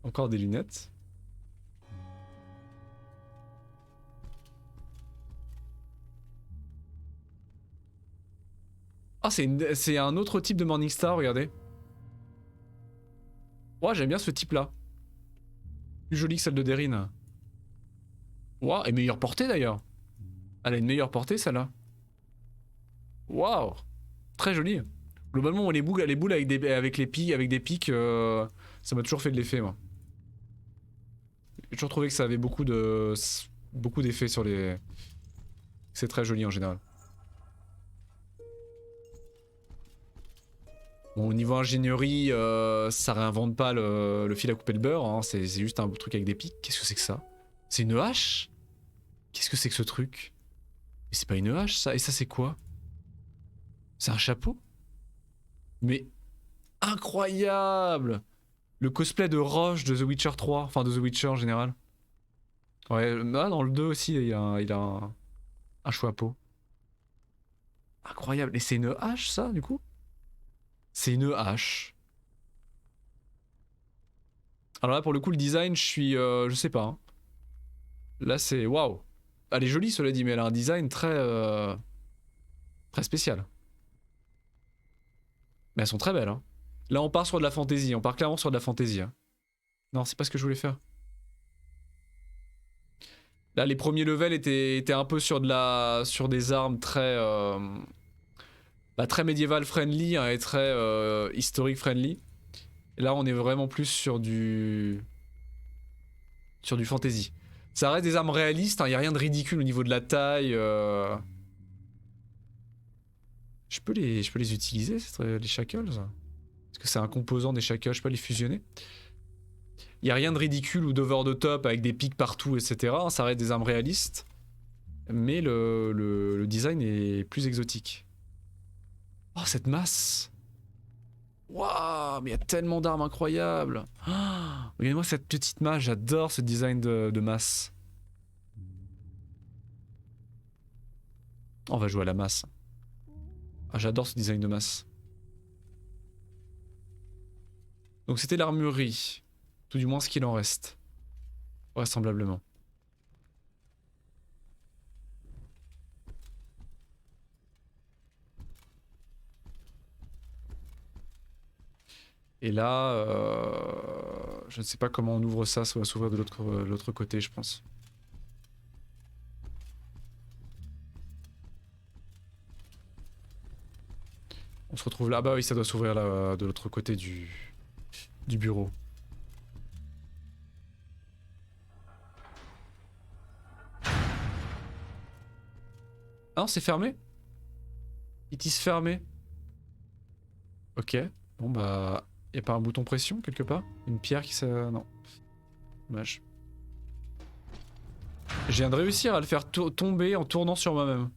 Encore des lunettes. Ah, c'est un autre type de Morningstar, regardez. Ouais, j'aime bien ce type-là. Plus joli que celle de Derine. Waouh, et meilleure portée d'ailleurs. Elle a une meilleure portée celle-là. Waouh, très jolie. Globalement, les boules avec des pics, ça m'a toujours fait de l'effet, moi. J'ai toujours trouvé que ça avait beaucoup d'effets sur les... C'est très joli en général. Bon, au niveau ingénierie, ça réinvente pas le fil à couper le beurre, hein. C'est juste un truc avec des pics. Qu'est-ce que c'est que ça? C'est une hache? Qu'est-ce que c'est que ce truc? Mais c'est pas une hache ça? Et ça c'est quoi? C'est un chapeau? Mais incroyable! Le cosplay de Roche de The Witcher 3, enfin de The Witcher en général. Ouais, là, dans le 2 aussi, il a un chapeau. Incroyable. Et c'est une hache ça du coup? C'est une hache. Alors là pour le coup le design je suis... je sais pas. Hein. Là c'est... Waouh. Elle est jolie cela dit mais elle a un design très... très spécial. Mais elles sont très belles hein. Là on part sur de la fantaisie, on part clairement sur de la fantaisie. Hein. Non c'est pas ce que je voulais faire. Là les premiers levels étaient un peu sur des armes très... très médiéval friendly hein, et très historique friendly. Et là on est vraiment plus sur du fantasy. Ça reste des armes réalistes, il n'y a rien de ridicule au niveau de la taille. Je peux les utiliser, les shackles? Est-ce que c'est un composant des shackles? Je peux les fusionner? Il n'y a rien de ridicule ou d'over the top avec des pics partout, etc. Ça reste des armes réalistes. Mais le design est plus exotique. Oh, cette masse! Waouh, mais il y a tellement d'armes incroyables! Oh, regardez-moi cette petite masse, j'adore ce design de masse. On va jouer à la masse. Ah, j'adore ce design de masse. Donc c'était l'armurerie. Tout du moins ce qu'il en reste. Vraisemblablement. Et là, je ne sais pas comment on ouvre ça, ça va s'ouvrir de l'autre côté, je pense. On se retrouve là. Bah oui, ça doit s'ouvrir là, de l'autre côté du bureau. Ah non, c'est fermé? It is fermé. Ok. Bon bah... Y'a pas un bouton pression quelque part? Une pierre qui ça... Non. Dommage. Je viens de réussir à le faire tomber en tournant sur moi-même.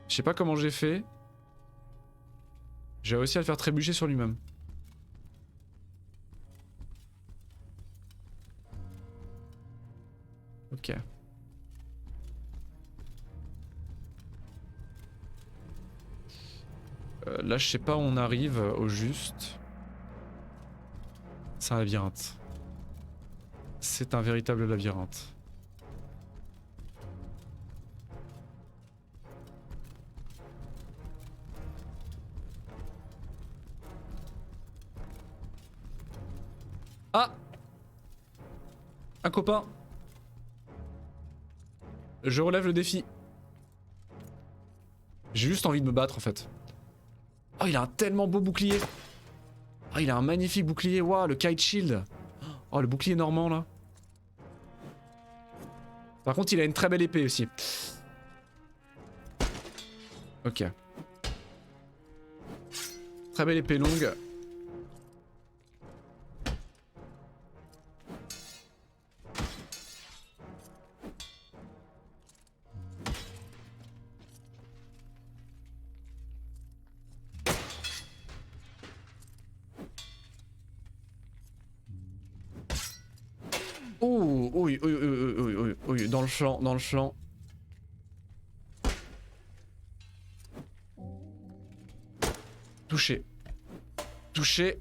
Je sais pas comment j'ai fait. J'ai réussi à le faire trébucher sur lui-même. Ok. Là, je sais pas où on arrive au juste. C'est un labyrinthe. C'est un véritable labyrinthe. Ah! Un copain. Je relève le défi. J'ai juste envie de me battre en fait. Oh, il a un tellement beau bouclier. Oh, il a un magnifique bouclier. Waouh, le kite shield. Oh, le bouclier normand là. Par contre, il a une très belle épée aussi. Ok. Très belle épée longue. Oh, oui, oui, oui, oui, oui, oui, oui, dans le flanc, dans le flanc. Touché. Touché.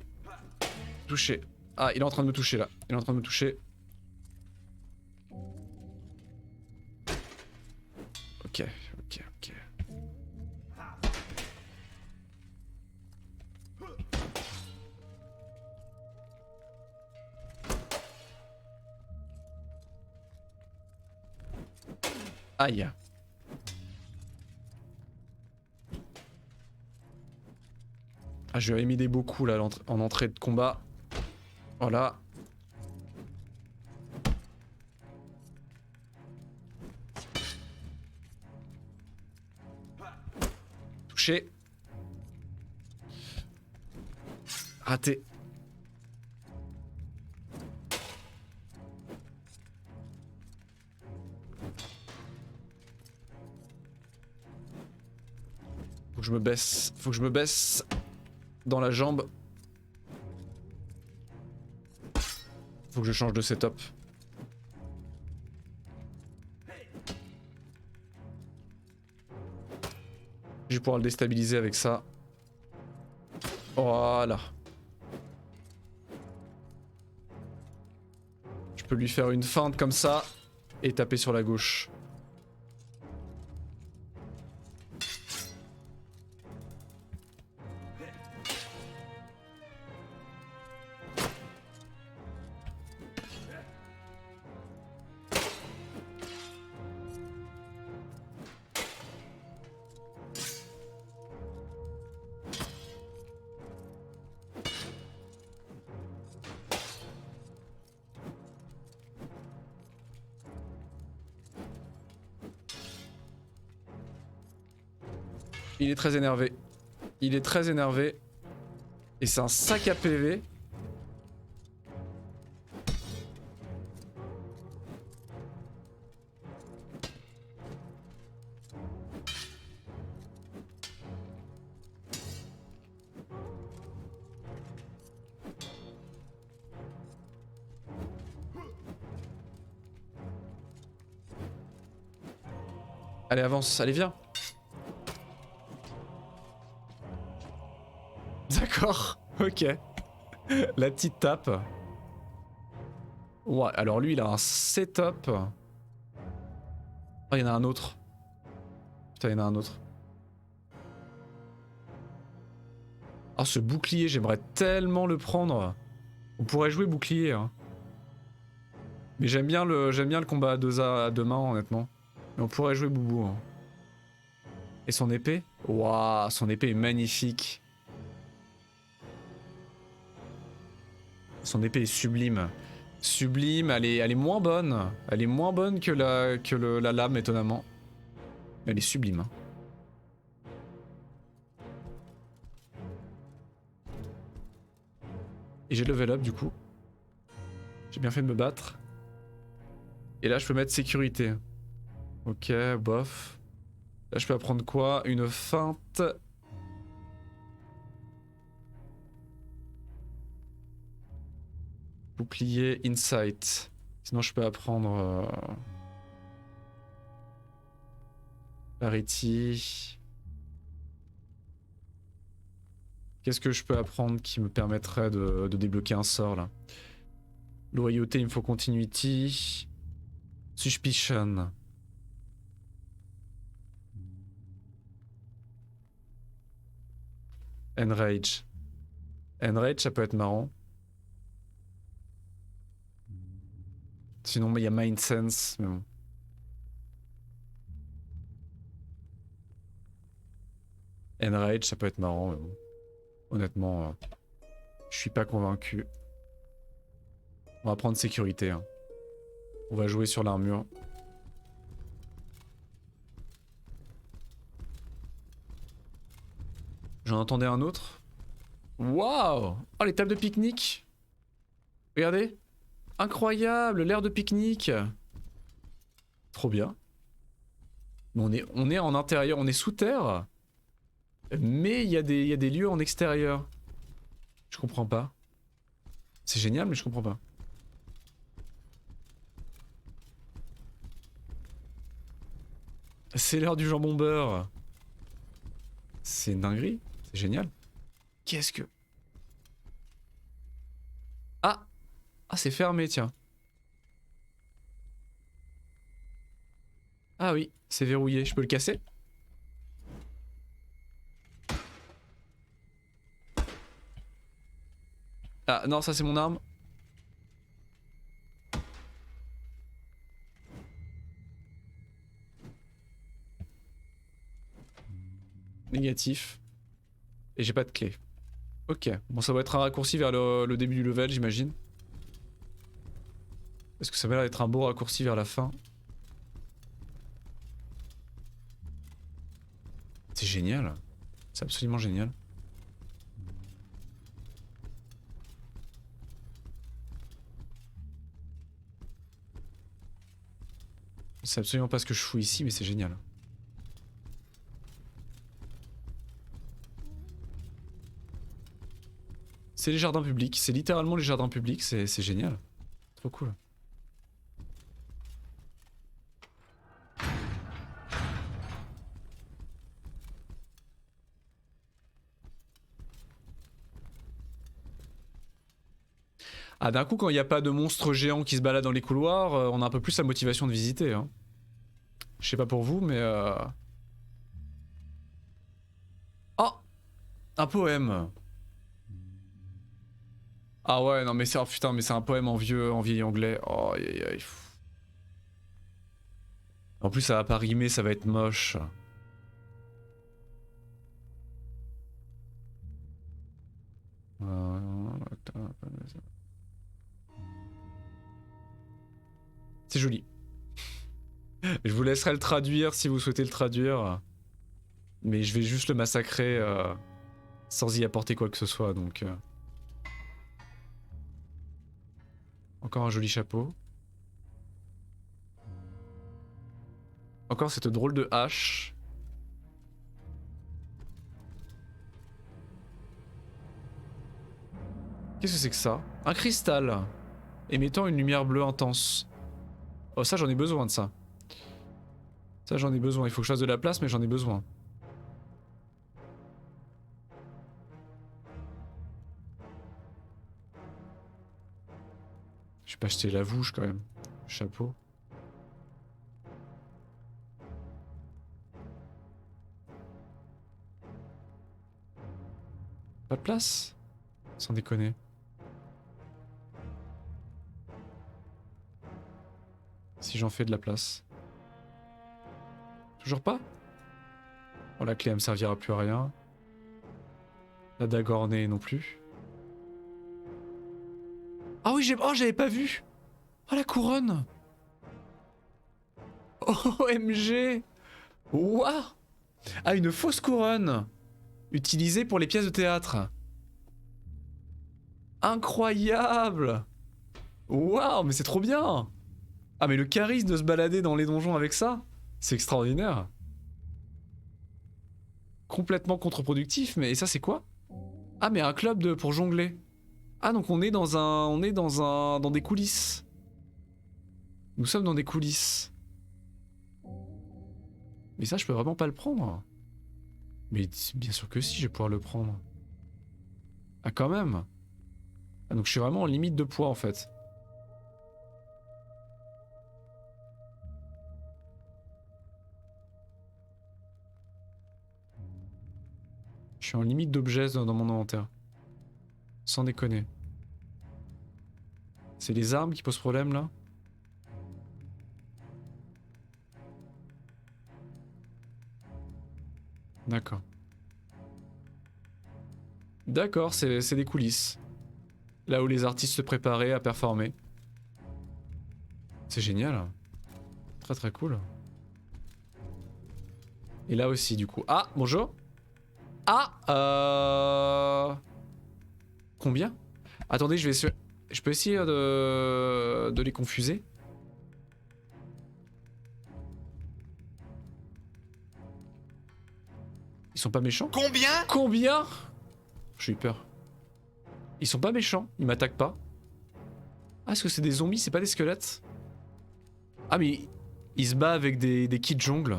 Touché. Ah, il est en train de me toucher là. Il est en train de me toucher. Ok, ok, ok. Aïe. Ah, je lui ai mis des beaux coups là en entrée de combat. Voilà. Touché. Raté. Faut que je me baisse. Faut que je me baisse dans la jambe. Faut que je change de setup. Je vais pouvoir le déstabiliser avec ça. Voilà. Je peux lui faire une feinte comme ça et taper sur la gauche. Il est très énervé. Il est très énervé. Et c'est un sac à PV. Allez, avance. Allez, viens. D'accord. Ok. La petite tape. Ouais, alors lui, il a un setup. Oh, il y en a un autre. Putain, il y en a un autre. Oh, ce bouclier, j'aimerais tellement le prendre. On pourrait jouer bouclier, hein. Mais j'aime bien le combat à deux mains, honnêtement. Mais on pourrait jouer boubou, hein. Et son épée? Waouh, son épée est magnifique. Son épée est sublime. Sublime, elle est moins bonne. Elle est moins bonne que la lame, étonnamment. Mais elle est sublime, hein. Et j'ai level up du coup. J'ai bien fait de me battre. Et là je peux mettre sécurité. Ok, bof. Là je peux apprendre quoi? Une feinte. Bouclier, insight. Sinon je peux apprendre... Clarity. Qu'est-ce que je peux apprendre qui me permettrait de débloquer un sort là? Loyauté, il me faut continuity. Suspicion. Enrage. Enrage, ça peut être marrant. Sinon, il y a Mind Sense, mais bon. Enrage, ça peut être marrant, mais bon. Honnêtement, je suis pas convaincu. On va prendre sécurité, hein. On va jouer sur l'armure. J'en entendais un autre. Waouh! Oh, les tables de pique-nique! Regardez! Incroyable! L'air de pique-nique! Trop bien. Mais on est en intérieur, on est sous terre. Mais il y a des lieux en extérieur. Je comprends pas. C'est génial, mais je comprends pas. C'est l'heure du jambon beurre. C'est une dinguerie. C'est génial. Qu'est-ce que... Ah! Ah, c'est fermé, tiens. Ah oui, c'est verrouillé. Je peux le casser? Ah non, ça c'est mon arme. Négatif. Et j'ai pas de clé. Ok, bon ça va être un raccourci vers le début du level, j'imagine. Est-ce que ça va l'air d'être un beau raccourci vers la fin? C'est génial. C'est absolument génial. C'est absolument pas ce que je fous ici, mais c'est génial. C'est les jardins publics, c'est littéralement les jardins publics, c'est génial. Trop cool. Ah, d'un coup, quand il n'y a pas de monstres géants qui se baladent dans les couloirs, on a un peu plus la motivation de visiter. Hein. Je sais pas pour vous, mais... Oh! Un poème. Ah ouais, non mais c'est... Oh putain, mais c'est un poème en vieil anglais. Oh, aïe aïe aïe. En plus, ça va pas rimer, ça va être moche. C'est joli. Je vous laisserai le traduire si vous souhaitez le traduire. Mais je vais juste le massacrer sans y apporter quoi que ce soit, donc... Encore un joli chapeau. Encore cette drôle de hache. Qu'est-ce que c'est que ça? Un cristal émettant une lumière bleue intense. Oh ça j'en ai besoin de ça. Ça j'en ai besoin, il faut que je fasse de la place mais j'en ai besoin. Je vais pas acheter la vouche quand même. Chapeau. Pas de place? Sans déconner. Si j'en fais de la place. Toujours pas? Oh la clé elle me servira plus à rien. La dague ornée non plus. Ah oui j'avais pas vu. Oh la couronne. OMG. Waouh. Ah une fausse couronne. Utilisée pour les pièces de théâtre. Incroyable. Waouh mais c'est trop bien. Ah mais le charisme de se balader dans les donjons avec ça, c'est extraordinaire. Complètement contre-productif, mais et ça c'est quoi? Ah mais un club pour jongler. Ah donc on est dans des coulisses. Nous sommes dans des coulisses. Mais ça je peux vraiment pas le prendre. Mais bien sûr que si, je vais pouvoir le prendre. Ah quand même. Ah donc je suis vraiment en limite de poids en fait. Je suis en limite d'objets dans mon inventaire. Sans déconner. C'est les armes qui posent problème là? D'accord. D'accord, c'est des coulisses. Là où les artistes se préparaient à performer. C'est génial. Très très cool. Et là aussi du coup. Ah, bonjour. Ah, combien? Attendez, je peux essayer de les confuser. Ils sont pas méchants? Combien? Combien? J'ai eu peur. Ils sont pas méchants, ils m'attaquent pas. Ah, est-ce que c'est des zombies, c'est pas des squelettes? Ah, mais ils se battent avec des kits de jungle.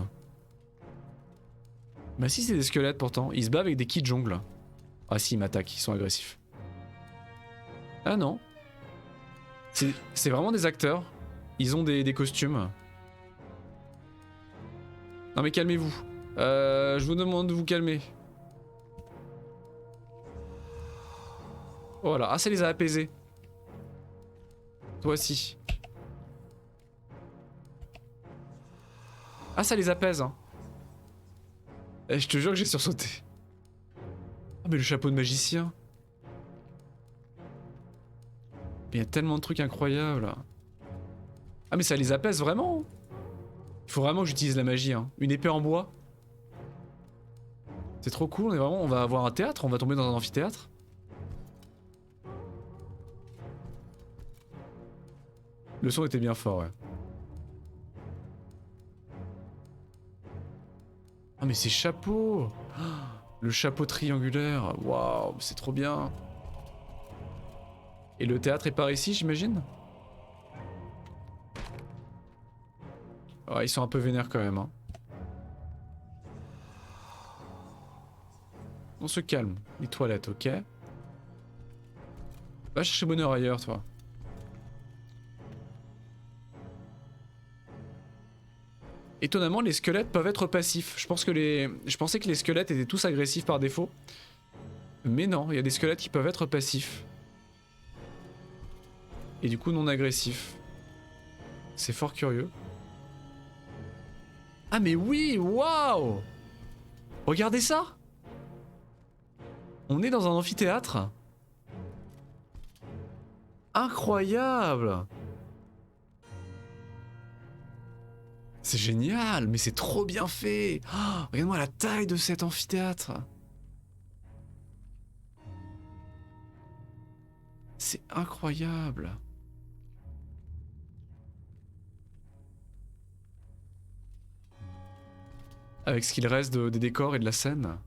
Bah si, c'est des squelettes pourtant. Ils se battent avec des kits de jungle. Ah si, ils m'attaquent, ils sont agressifs. Ah non. C'est vraiment des acteurs. Ils ont des costumes. Non mais calmez-vous. Je vous demande de vous calmer. Voilà, ah ça les a apaisés. Toi aussi. Ah ça les apaise hein. Eh, je te jure que j'ai sursauté. Ah mais le chapeau de magicien. Il y a tellement de trucs incroyables. Ah mais ça les apaise vraiment. Il faut vraiment que j'utilise la magie hein. Une épée en bois. C'est trop cool, on va avoir un théâtre, on va tomber dans un amphithéâtre. Le son était bien fort, ouais. Ah mais ces chapeaux! Le chapeau triangulaire, waouh, c'est trop bien. Et le théâtre est par ici, j'imagine? Ouais, ils sont un peu vénères quand même. Hein. On se calme. Les toilettes, ok. Va chercher bonheur ailleurs, toi. Étonnamment, les squelettes peuvent être passifs. Je pensais que les squelettes étaient tous agressifs par défaut. Mais non, il y a des squelettes qui peuvent être passifs. Et du coup non agressifs. C'est fort curieux. Ah mais oui, waouh! Regardez ça! On est dans un amphithéâtre. Incroyable! C'est génial, mais c'est trop bien fait! Oh, regarde-moi la taille de cet amphithéâtre! C'est incroyable! Avec ce qu'il reste des décors et de la scène.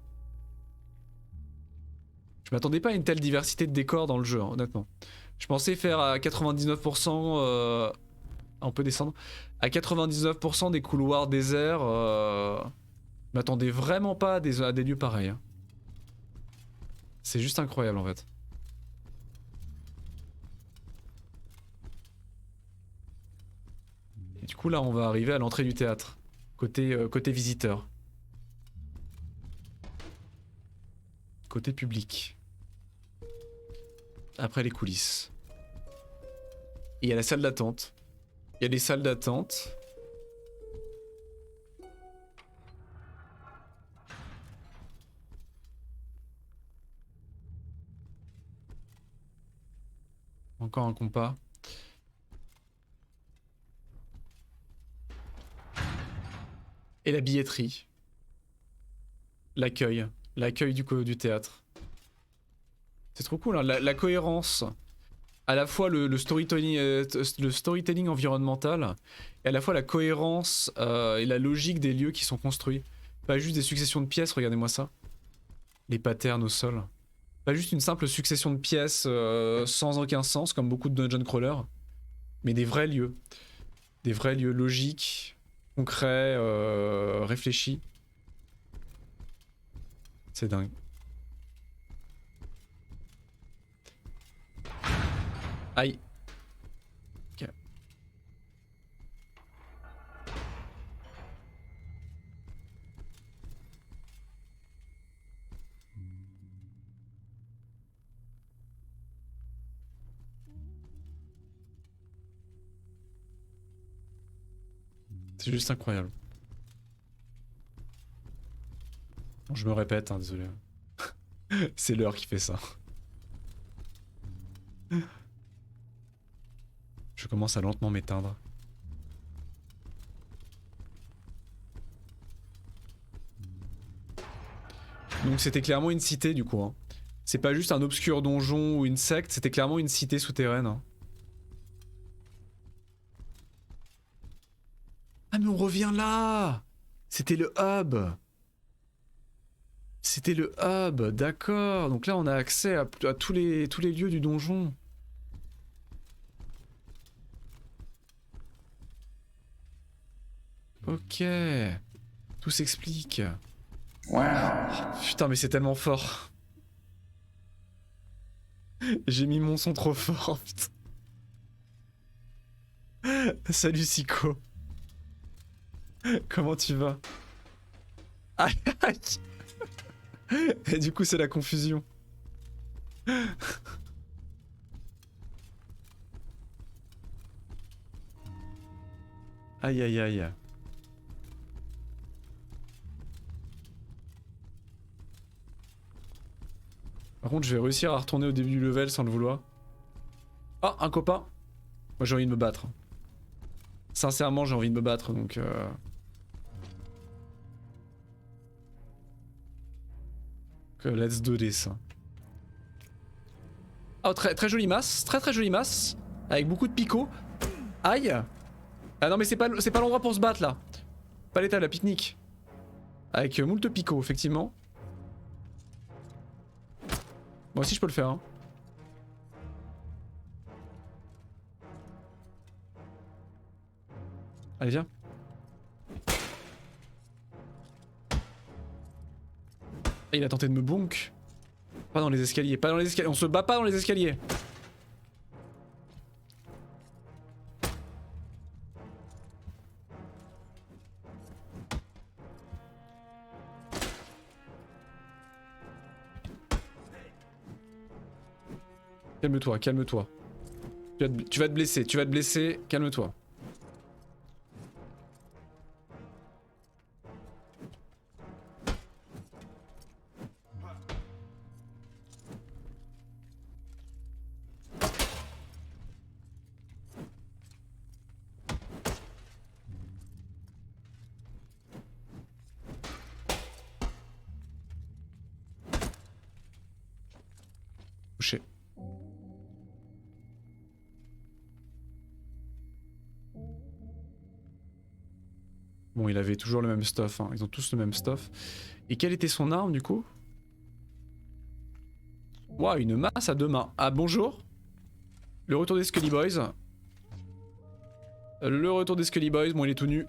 Je m'attendais pas à une telle diversité de décors dans le jeu, hein, honnêtement. Je pensais faire à 99%... on peut descendre. À 99% des couloirs déserts. Je m'attendais vraiment pas à des lieux pareils. Hein. C'est juste incroyable en fait. Et du coup là on va arriver à l'entrée du théâtre. Côté visiteur. Côté public. Après les coulisses. Et il y a la salle d'attente. Il y a des salles d'attente. Encore un compas. Et la billetterie. L'accueil. L'accueil du théâtre. C'est trop cool, hein. La cohérence. À la fois le storytelling environnemental et à la fois la cohérence et la logique des lieux qui sont construits. Pas juste des successions de pièces, regardez-moi ça. Les patterns au sol. Pas juste une simple succession de pièces sans aucun sens, comme beaucoup de dungeon crawlers, mais des vrais lieux. Des vrais lieux logiques, concrets, réfléchis. C'est dingue. Aïe. Ok. C'est juste incroyable. Bon, je me répète, hein, désolé. C'est l'heure qui fait ça. Je commence à lentement m'éteindre. Donc c'était clairement une cité du coup. Hein. C'est pas juste un obscur donjon ou une secte, c'était clairement une cité souterraine. Hein. Ah mais on revient là! C'était le hub! C'était le hub, d'accord. Donc là on a accès à tous les lieux du donjon. Ok. Tout s'explique. Wow. Oh, putain mais c'est tellement fort. J'ai mis mon son trop fort, putain. Salut Sico. Comment tu vas? Aïe aïe. Et du coup c'est la confusion. Aïe aïe aïe. Par contre je vais réussir à retourner au début du level sans le vouloir. Ah, un copain. Moi j'ai envie de me battre. Sincèrement j'ai envie de me battre donc let's do this. Oh très jolie masse, très jolie masse. Avec beaucoup de picots. Aïe. Ah non mais c'est pas l'endroit pour se battre là. Pas l'état de la pique-nique. Avec moult picots effectivement. Moi aussi je peux le faire hein. Allez viens. Ah, il a tenté de me bonk. Pas dans les escaliers, pas dans les escaliers. On se bat pas dans les escaliers. Calme-toi, calme-toi. Tu vas te blesser, calme-toi. Touché. Bon, il avait toujours le même stuff, hein. Ils ont tous le même stuff. Et quelle était son arme du coup? Waouh, une masse à 2 mains. Ah bonjour. Le retour des Scully Boys. Le retour des Scully Boys, bon il est tout nu.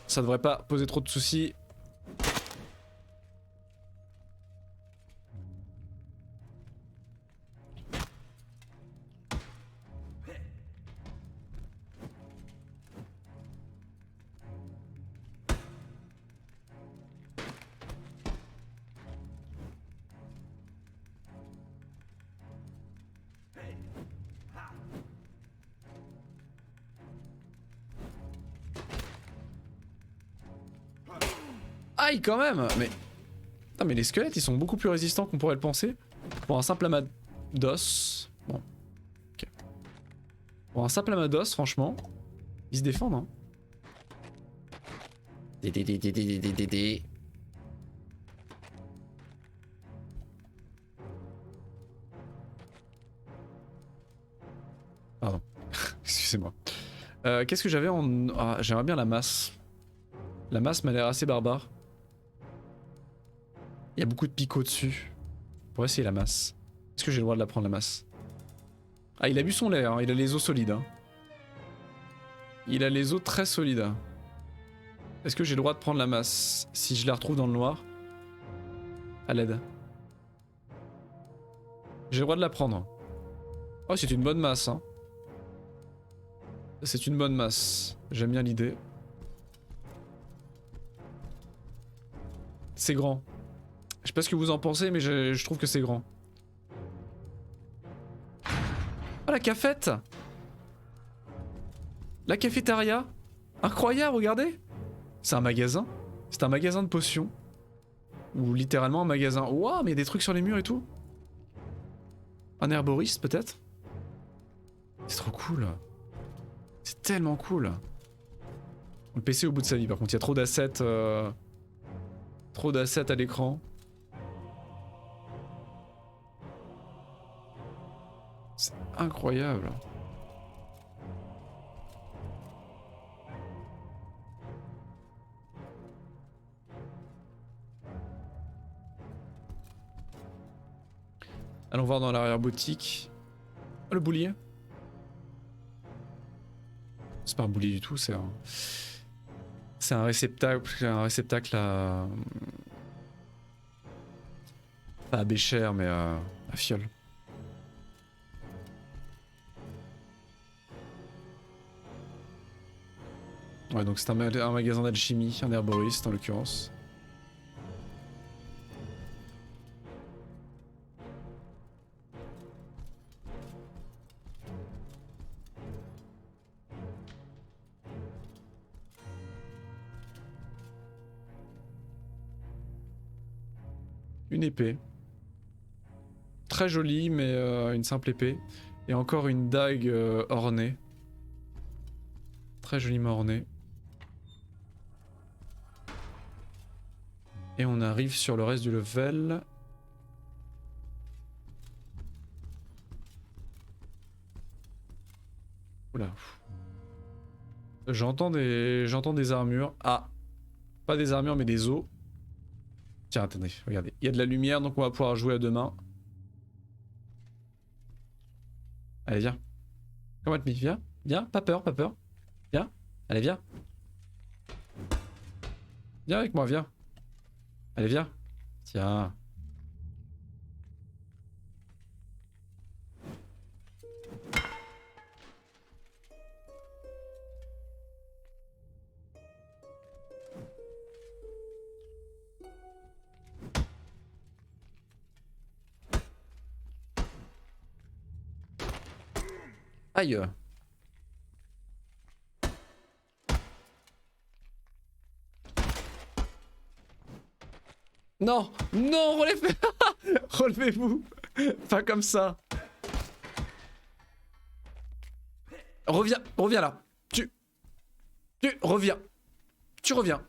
Ça devrait pas poser trop de soucis. Aïe quand même. Mais... Putain, mais les squelettes ils sont beaucoup plus résistants qu'on pourrait le penser. Pour un simple amas d'os. Bon. Ok. Pour un simple amas d'os, franchement, ils se défendent hein. Pardon. Excusez-moi. Qu'est-ce que j'avais en... Ah, j'aimerais bien la masse. La masse m'a l'air assez barbare. Il y a beaucoup de picots dessus. Pour essayer la masse. Est-ce que j'ai le droit de la prendre la masse? Ah, il a bu son lait, hein. Il a les os solides. Hein. Il a les os très solides. Est-ce que j'ai le droit de prendre la masse si je la retrouve dans le noir? À l'aide. J'ai le droit de la prendre. Oh, c'est une bonne masse. Hein. C'est une bonne masse. J'aime bien l'idée. C'est grand. Je sais pas ce que vous en pensez, mais je trouve que c'est grand. Oh, la cafette! La cafétéria! Incroyable, regardez! C'est un magasin. C'est un magasin de potions. Ou littéralement un magasin. Waouh, mais il y a des trucs sur les murs et tout. Un herboriste, peut-être? C'est trop cool. C'est tellement cool. Le PC au bout de sa vie, par contre, il y a trop d'assets. Trop d'assets à l'écran. C'est incroyable. Allons voir dans l'arrière-boutique. Oh, le boulier. C'est pas un boulier du tout, c'est un... C'est un réceptacle à... Pas à béchère, mais à fiole. Ouais, donc c'est un magasin d'alchimie, un herboriste en l'occurrence. Une épée. Très jolie, mais une simple épée. Et encore une dague ornée. Très joliment ornée. Et on arrive sur le reste du level. Oula. J'entends des armures. Ah. Pas des armures, mais des os. Tiens, attendez, regardez. Il y a de la lumière, donc on va pouvoir jouer à deux mains. Allez, viens. Come at me, viens. Viens, pas peur, pas peur. Viens. Allez, viens. Viens avec moi, viens. Allez, viens. Tiens. Aïe. Non, non, relevez, relevez-vous, pas comme ça. Reviens, reviens là. Tu reviens. Tu reviens.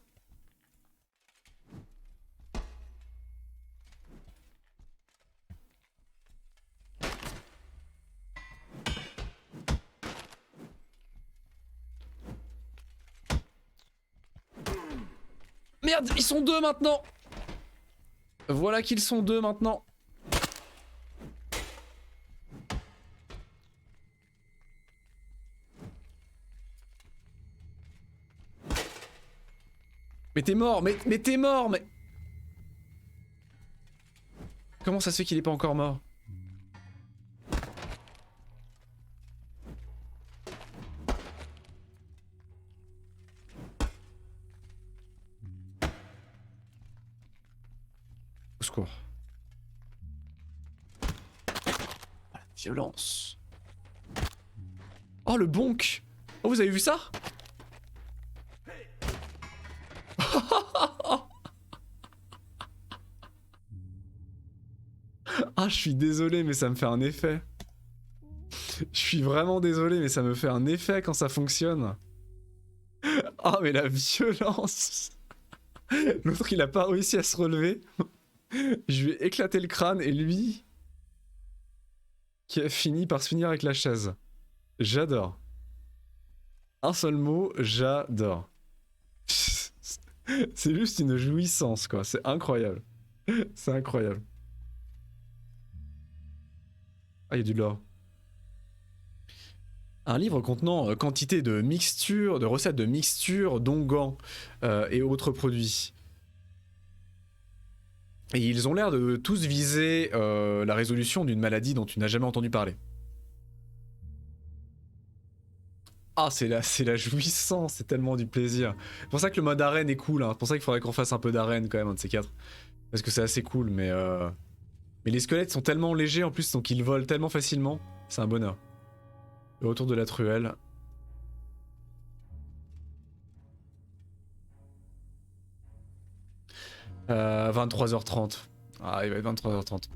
Merde, ils sont deux maintenant. Voilà qu'ils sont deux maintenant. Mais t'es mort, mais t'es mort, mais... Comment ça se fait qu'il est pas encore mort? Au secours. Ah, la violence. Oh, le bonk. Oh, vous avez vu ça? Ah, je suis désolé, mais ça me fait un effet. Je suis vraiment désolé, mais ça me fait un effet quand ça fonctionne. Ah, mais la violence. L'autre, il a pas réussi à se relever. Je lui ai éclaté le crâne et lui... qui a fini par se finir avec la chaise. J'adore. Un seul mot, j'adore. C'est juste une jouissance, quoi. C'est incroyable. C'est incroyable. Ah, il y a du lore. Un livre contenant quantité de mixtures, de recettes de mixtures, d'onguents et autres produits. Et ils ont l'air de tous viser la résolution d'une maladie dont tu n'as jamais entendu parler. Ah, c'est la jouissance, c'est tellement du plaisir. C'est pour ça que le mode arène est cool, hein. C'est pour ça qu'il faudrait qu'on fasse un peu d'arène quand même, un de ces quatre. Parce que c'est assez cool, mais les squelettes sont tellement légers en plus, donc ils volent tellement facilement. C'est un bonheur. Le retour de la truelle. Euh, 23h30. Ah, il va être 23h30.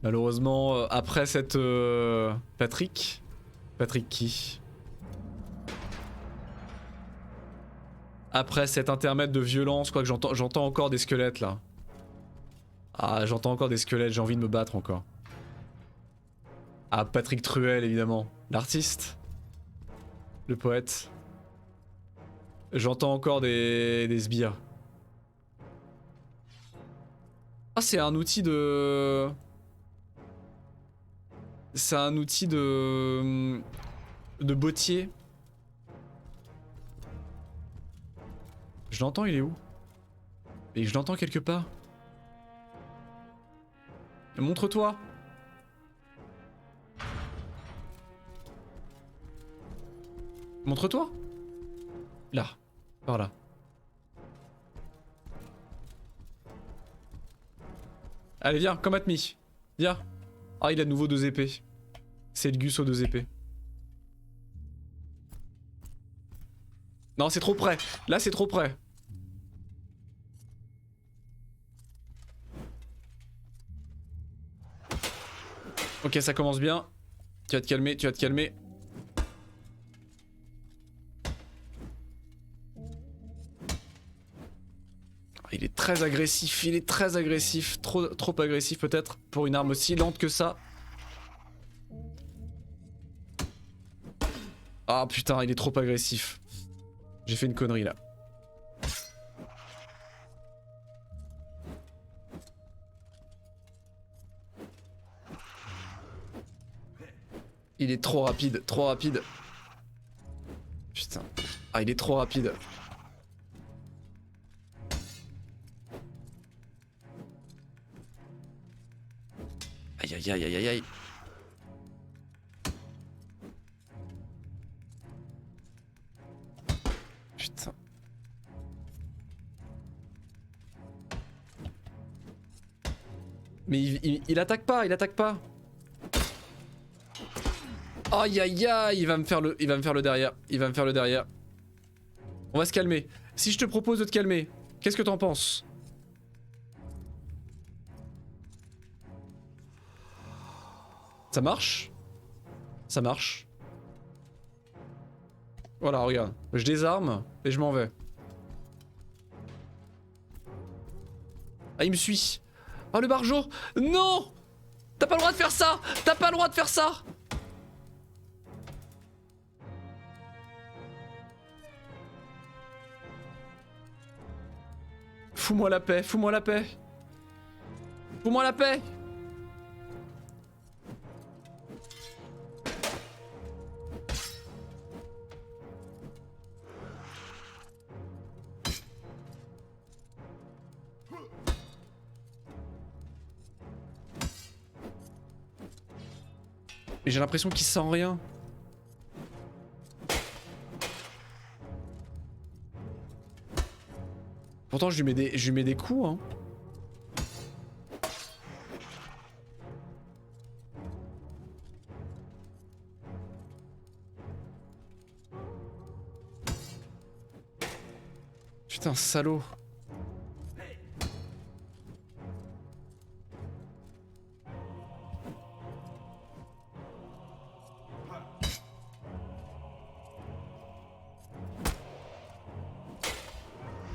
Malheureusement, après cette... Patrick. Patrick qui? Après cet intermède de violence, quoi que j'entends encore des squelettes là. Ah, j'entends encore des squelettes, j'ai envie de me battre encore. Ah, Patrick Truel, évidemment. L'artiste. Le poète. J'entends encore des sbires. Ah, c'est un outil de... C'est un outil de... De bottier. Je l'entends, il est où? Et je l'entends quelque part. Montre-toi. Montre-toi. Là. Par là. Allez, viens, come at me. Viens. Ah, il a de nouveau 2 épées. C'est le Gus aux 2 épées. Non, c'est trop près. Là, c'est trop près. Ok, ça commence bien. Tu vas te calmer, tu vas te calmer. Il est très agressif, il est très agressif. Trop agressif peut-être pour une arme aussi lente que ça. Ah putain, il est trop agressif. J'ai fait une connerie là. Il est trop rapide, trop rapide. Putain. Ah, il est trop rapide. Aïe aïe aïe aïe aïe aïe. Putain. Mais il attaque pas, il attaque pas. Aïe aïe aïe, il va me faire le derrière. Il va me faire le derrière. On va se calmer. Si je te propose de te calmer, qu'est-ce que t'en penses? Ça marche? Ça marche. Voilà, regarde. Je désarme et je m'en vais. Ah, il me suit. Oh, le barjo. Non! T'as pas le droit de faire ça! T'as pas le droit de faire ça! Fous-moi la paix, fous-moi la paix. Fous-moi la paix. Mais j'ai l'impression qu'il sent rien. Pourtant je lui mets des coups hein. Putain salaud.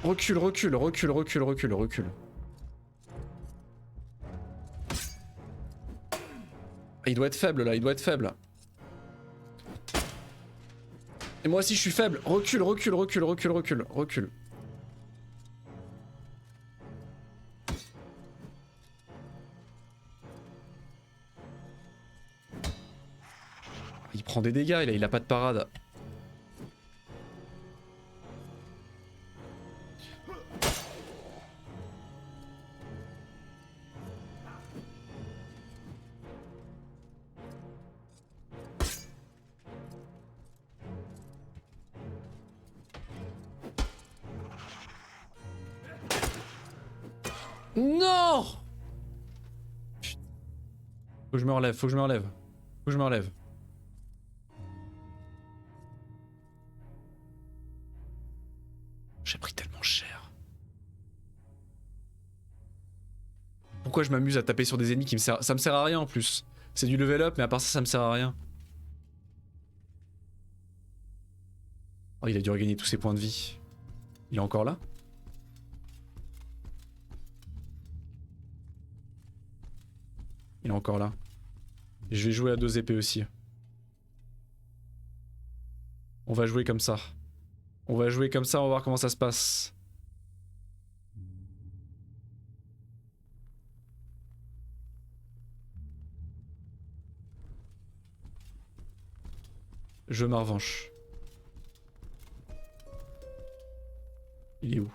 Recule, recule, recule, recule, recule, recule. Il doit être faible là, il doit être faible. Et moi aussi je suis faible. Recule, recule, recule, recule, recule, recule. Il prend des dégâts, il a pas de parade. Non! Faut que je me relève, faut que je me relève. Faut que je me relève. J'ai pris tellement cher. Pourquoi je m'amuse à taper sur des ennemis qui me servent... Ça me sert à rien en plus. C'est du level up mais à part ça, ça me sert à rien. Oh, il a dû regagner tous ses points de vie. Il est encore là? Il est encore là. Et je vais jouer à 2 épées aussi. On va jouer comme ça. On va jouer comme ça, on va voir comment ça se passe. Je ma revanche. Il est où?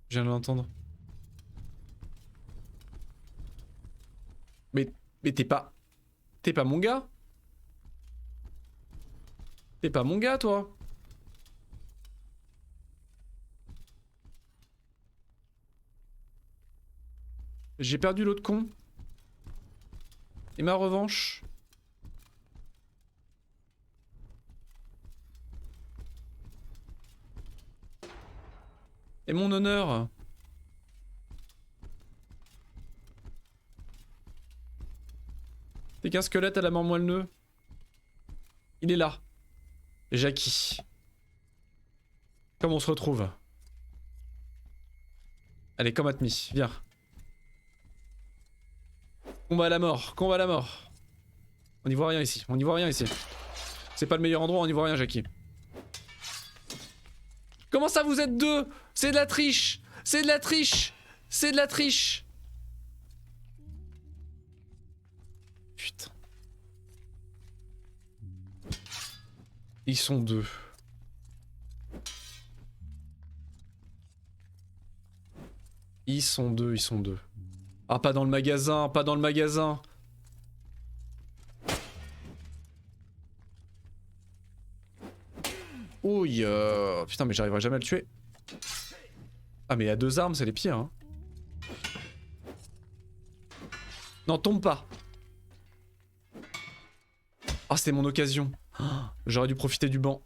Je viens de l'entendre. Mais t'es pas... T'es pas mon gars? T'es pas mon gars, toi? J'ai perdu l'autre con. Et ma revanche. Et mon honneur. T'es qu'un squelette à la mort moelle-neu. Il est là. Jackie. Comment on se retrouve? Allez, come at me, viens. Combat à la mort, combat à la mort. On n'y voit rien ici, on n'y voit rien ici. C'est pas le meilleur endroit, on n'y voit rien, Jackie. Comment ça vous êtes deux? C'est de la triche! C'est de la triche! C'est de la triche! Putain. Ils sont deux. Ils sont deux, ils sont deux. Ah, pas dans le magasin, pas dans le magasin. Ouille, putain, mais j'arriverai jamais à le tuer. Ah, mais à 2 armes, c'est les pires, hein. Non, tombe pas. Ah, c'était mon occasion. Oh, j'aurais dû profiter du banc.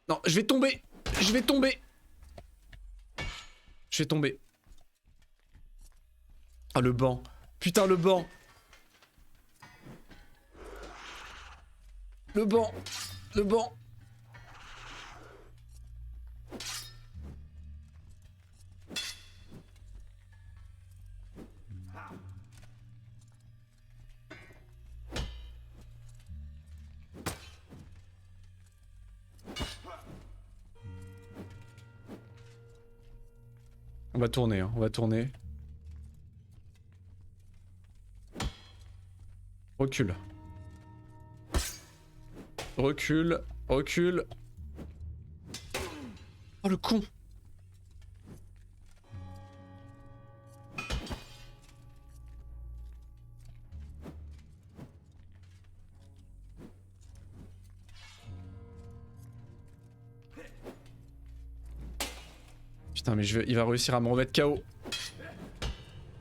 Non, je vais tomber. Je vais tomber. Je vais tomber. Ah, le banc. Putain, le banc. Le banc. Le banc. On va tourner, hein, on va tourner. Recule. Recule, recule. Oh le con. Putain mais il va réussir à me remettre KO.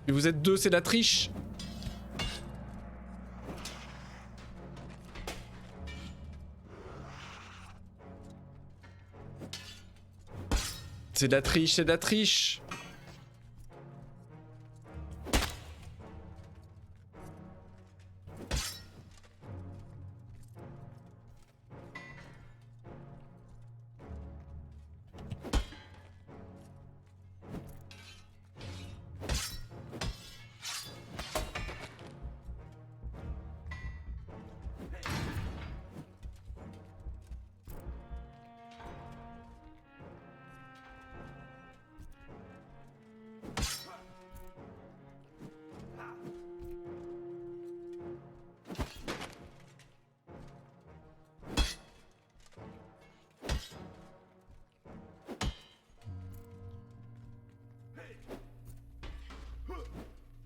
Mais vous êtes deux, c'est de la triche. C'est de la triche, c'est de la triche.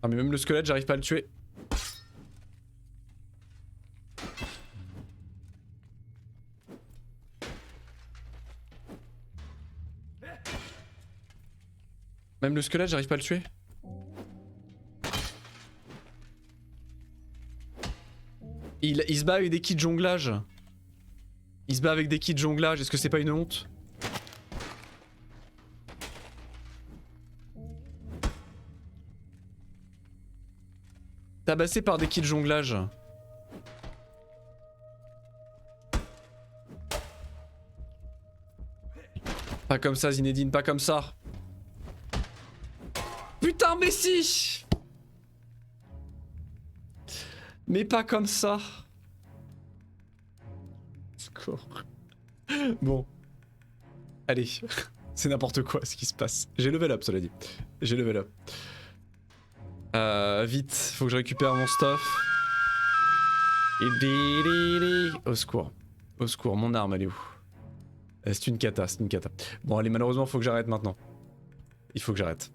Ah mais même le squelette j'arrive pas à le tuer. Même le squelette j'arrive pas à le tuer. Il se bat avec des kits de jonglage. Il se bat avec des kits de jonglage, est-ce que c'est pas une honte? Tabassé par des kits de jonglage. Pas comme ça, Zinedine, pas comme ça. Putain, mais si! Mais pas comme ça. Score. Bon. Allez. C'est n'importe quoi ce qui se passe. J'ai level up, cela dit. J'ai level up. Vite, faut que je récupère mon stuff. Au secours. Au secours, mon arme, elle est où? C'est une cata, c'est une cata. Bon, allez, malheureusement, faut que j'arrête maintenant. Il faut que j'arrête.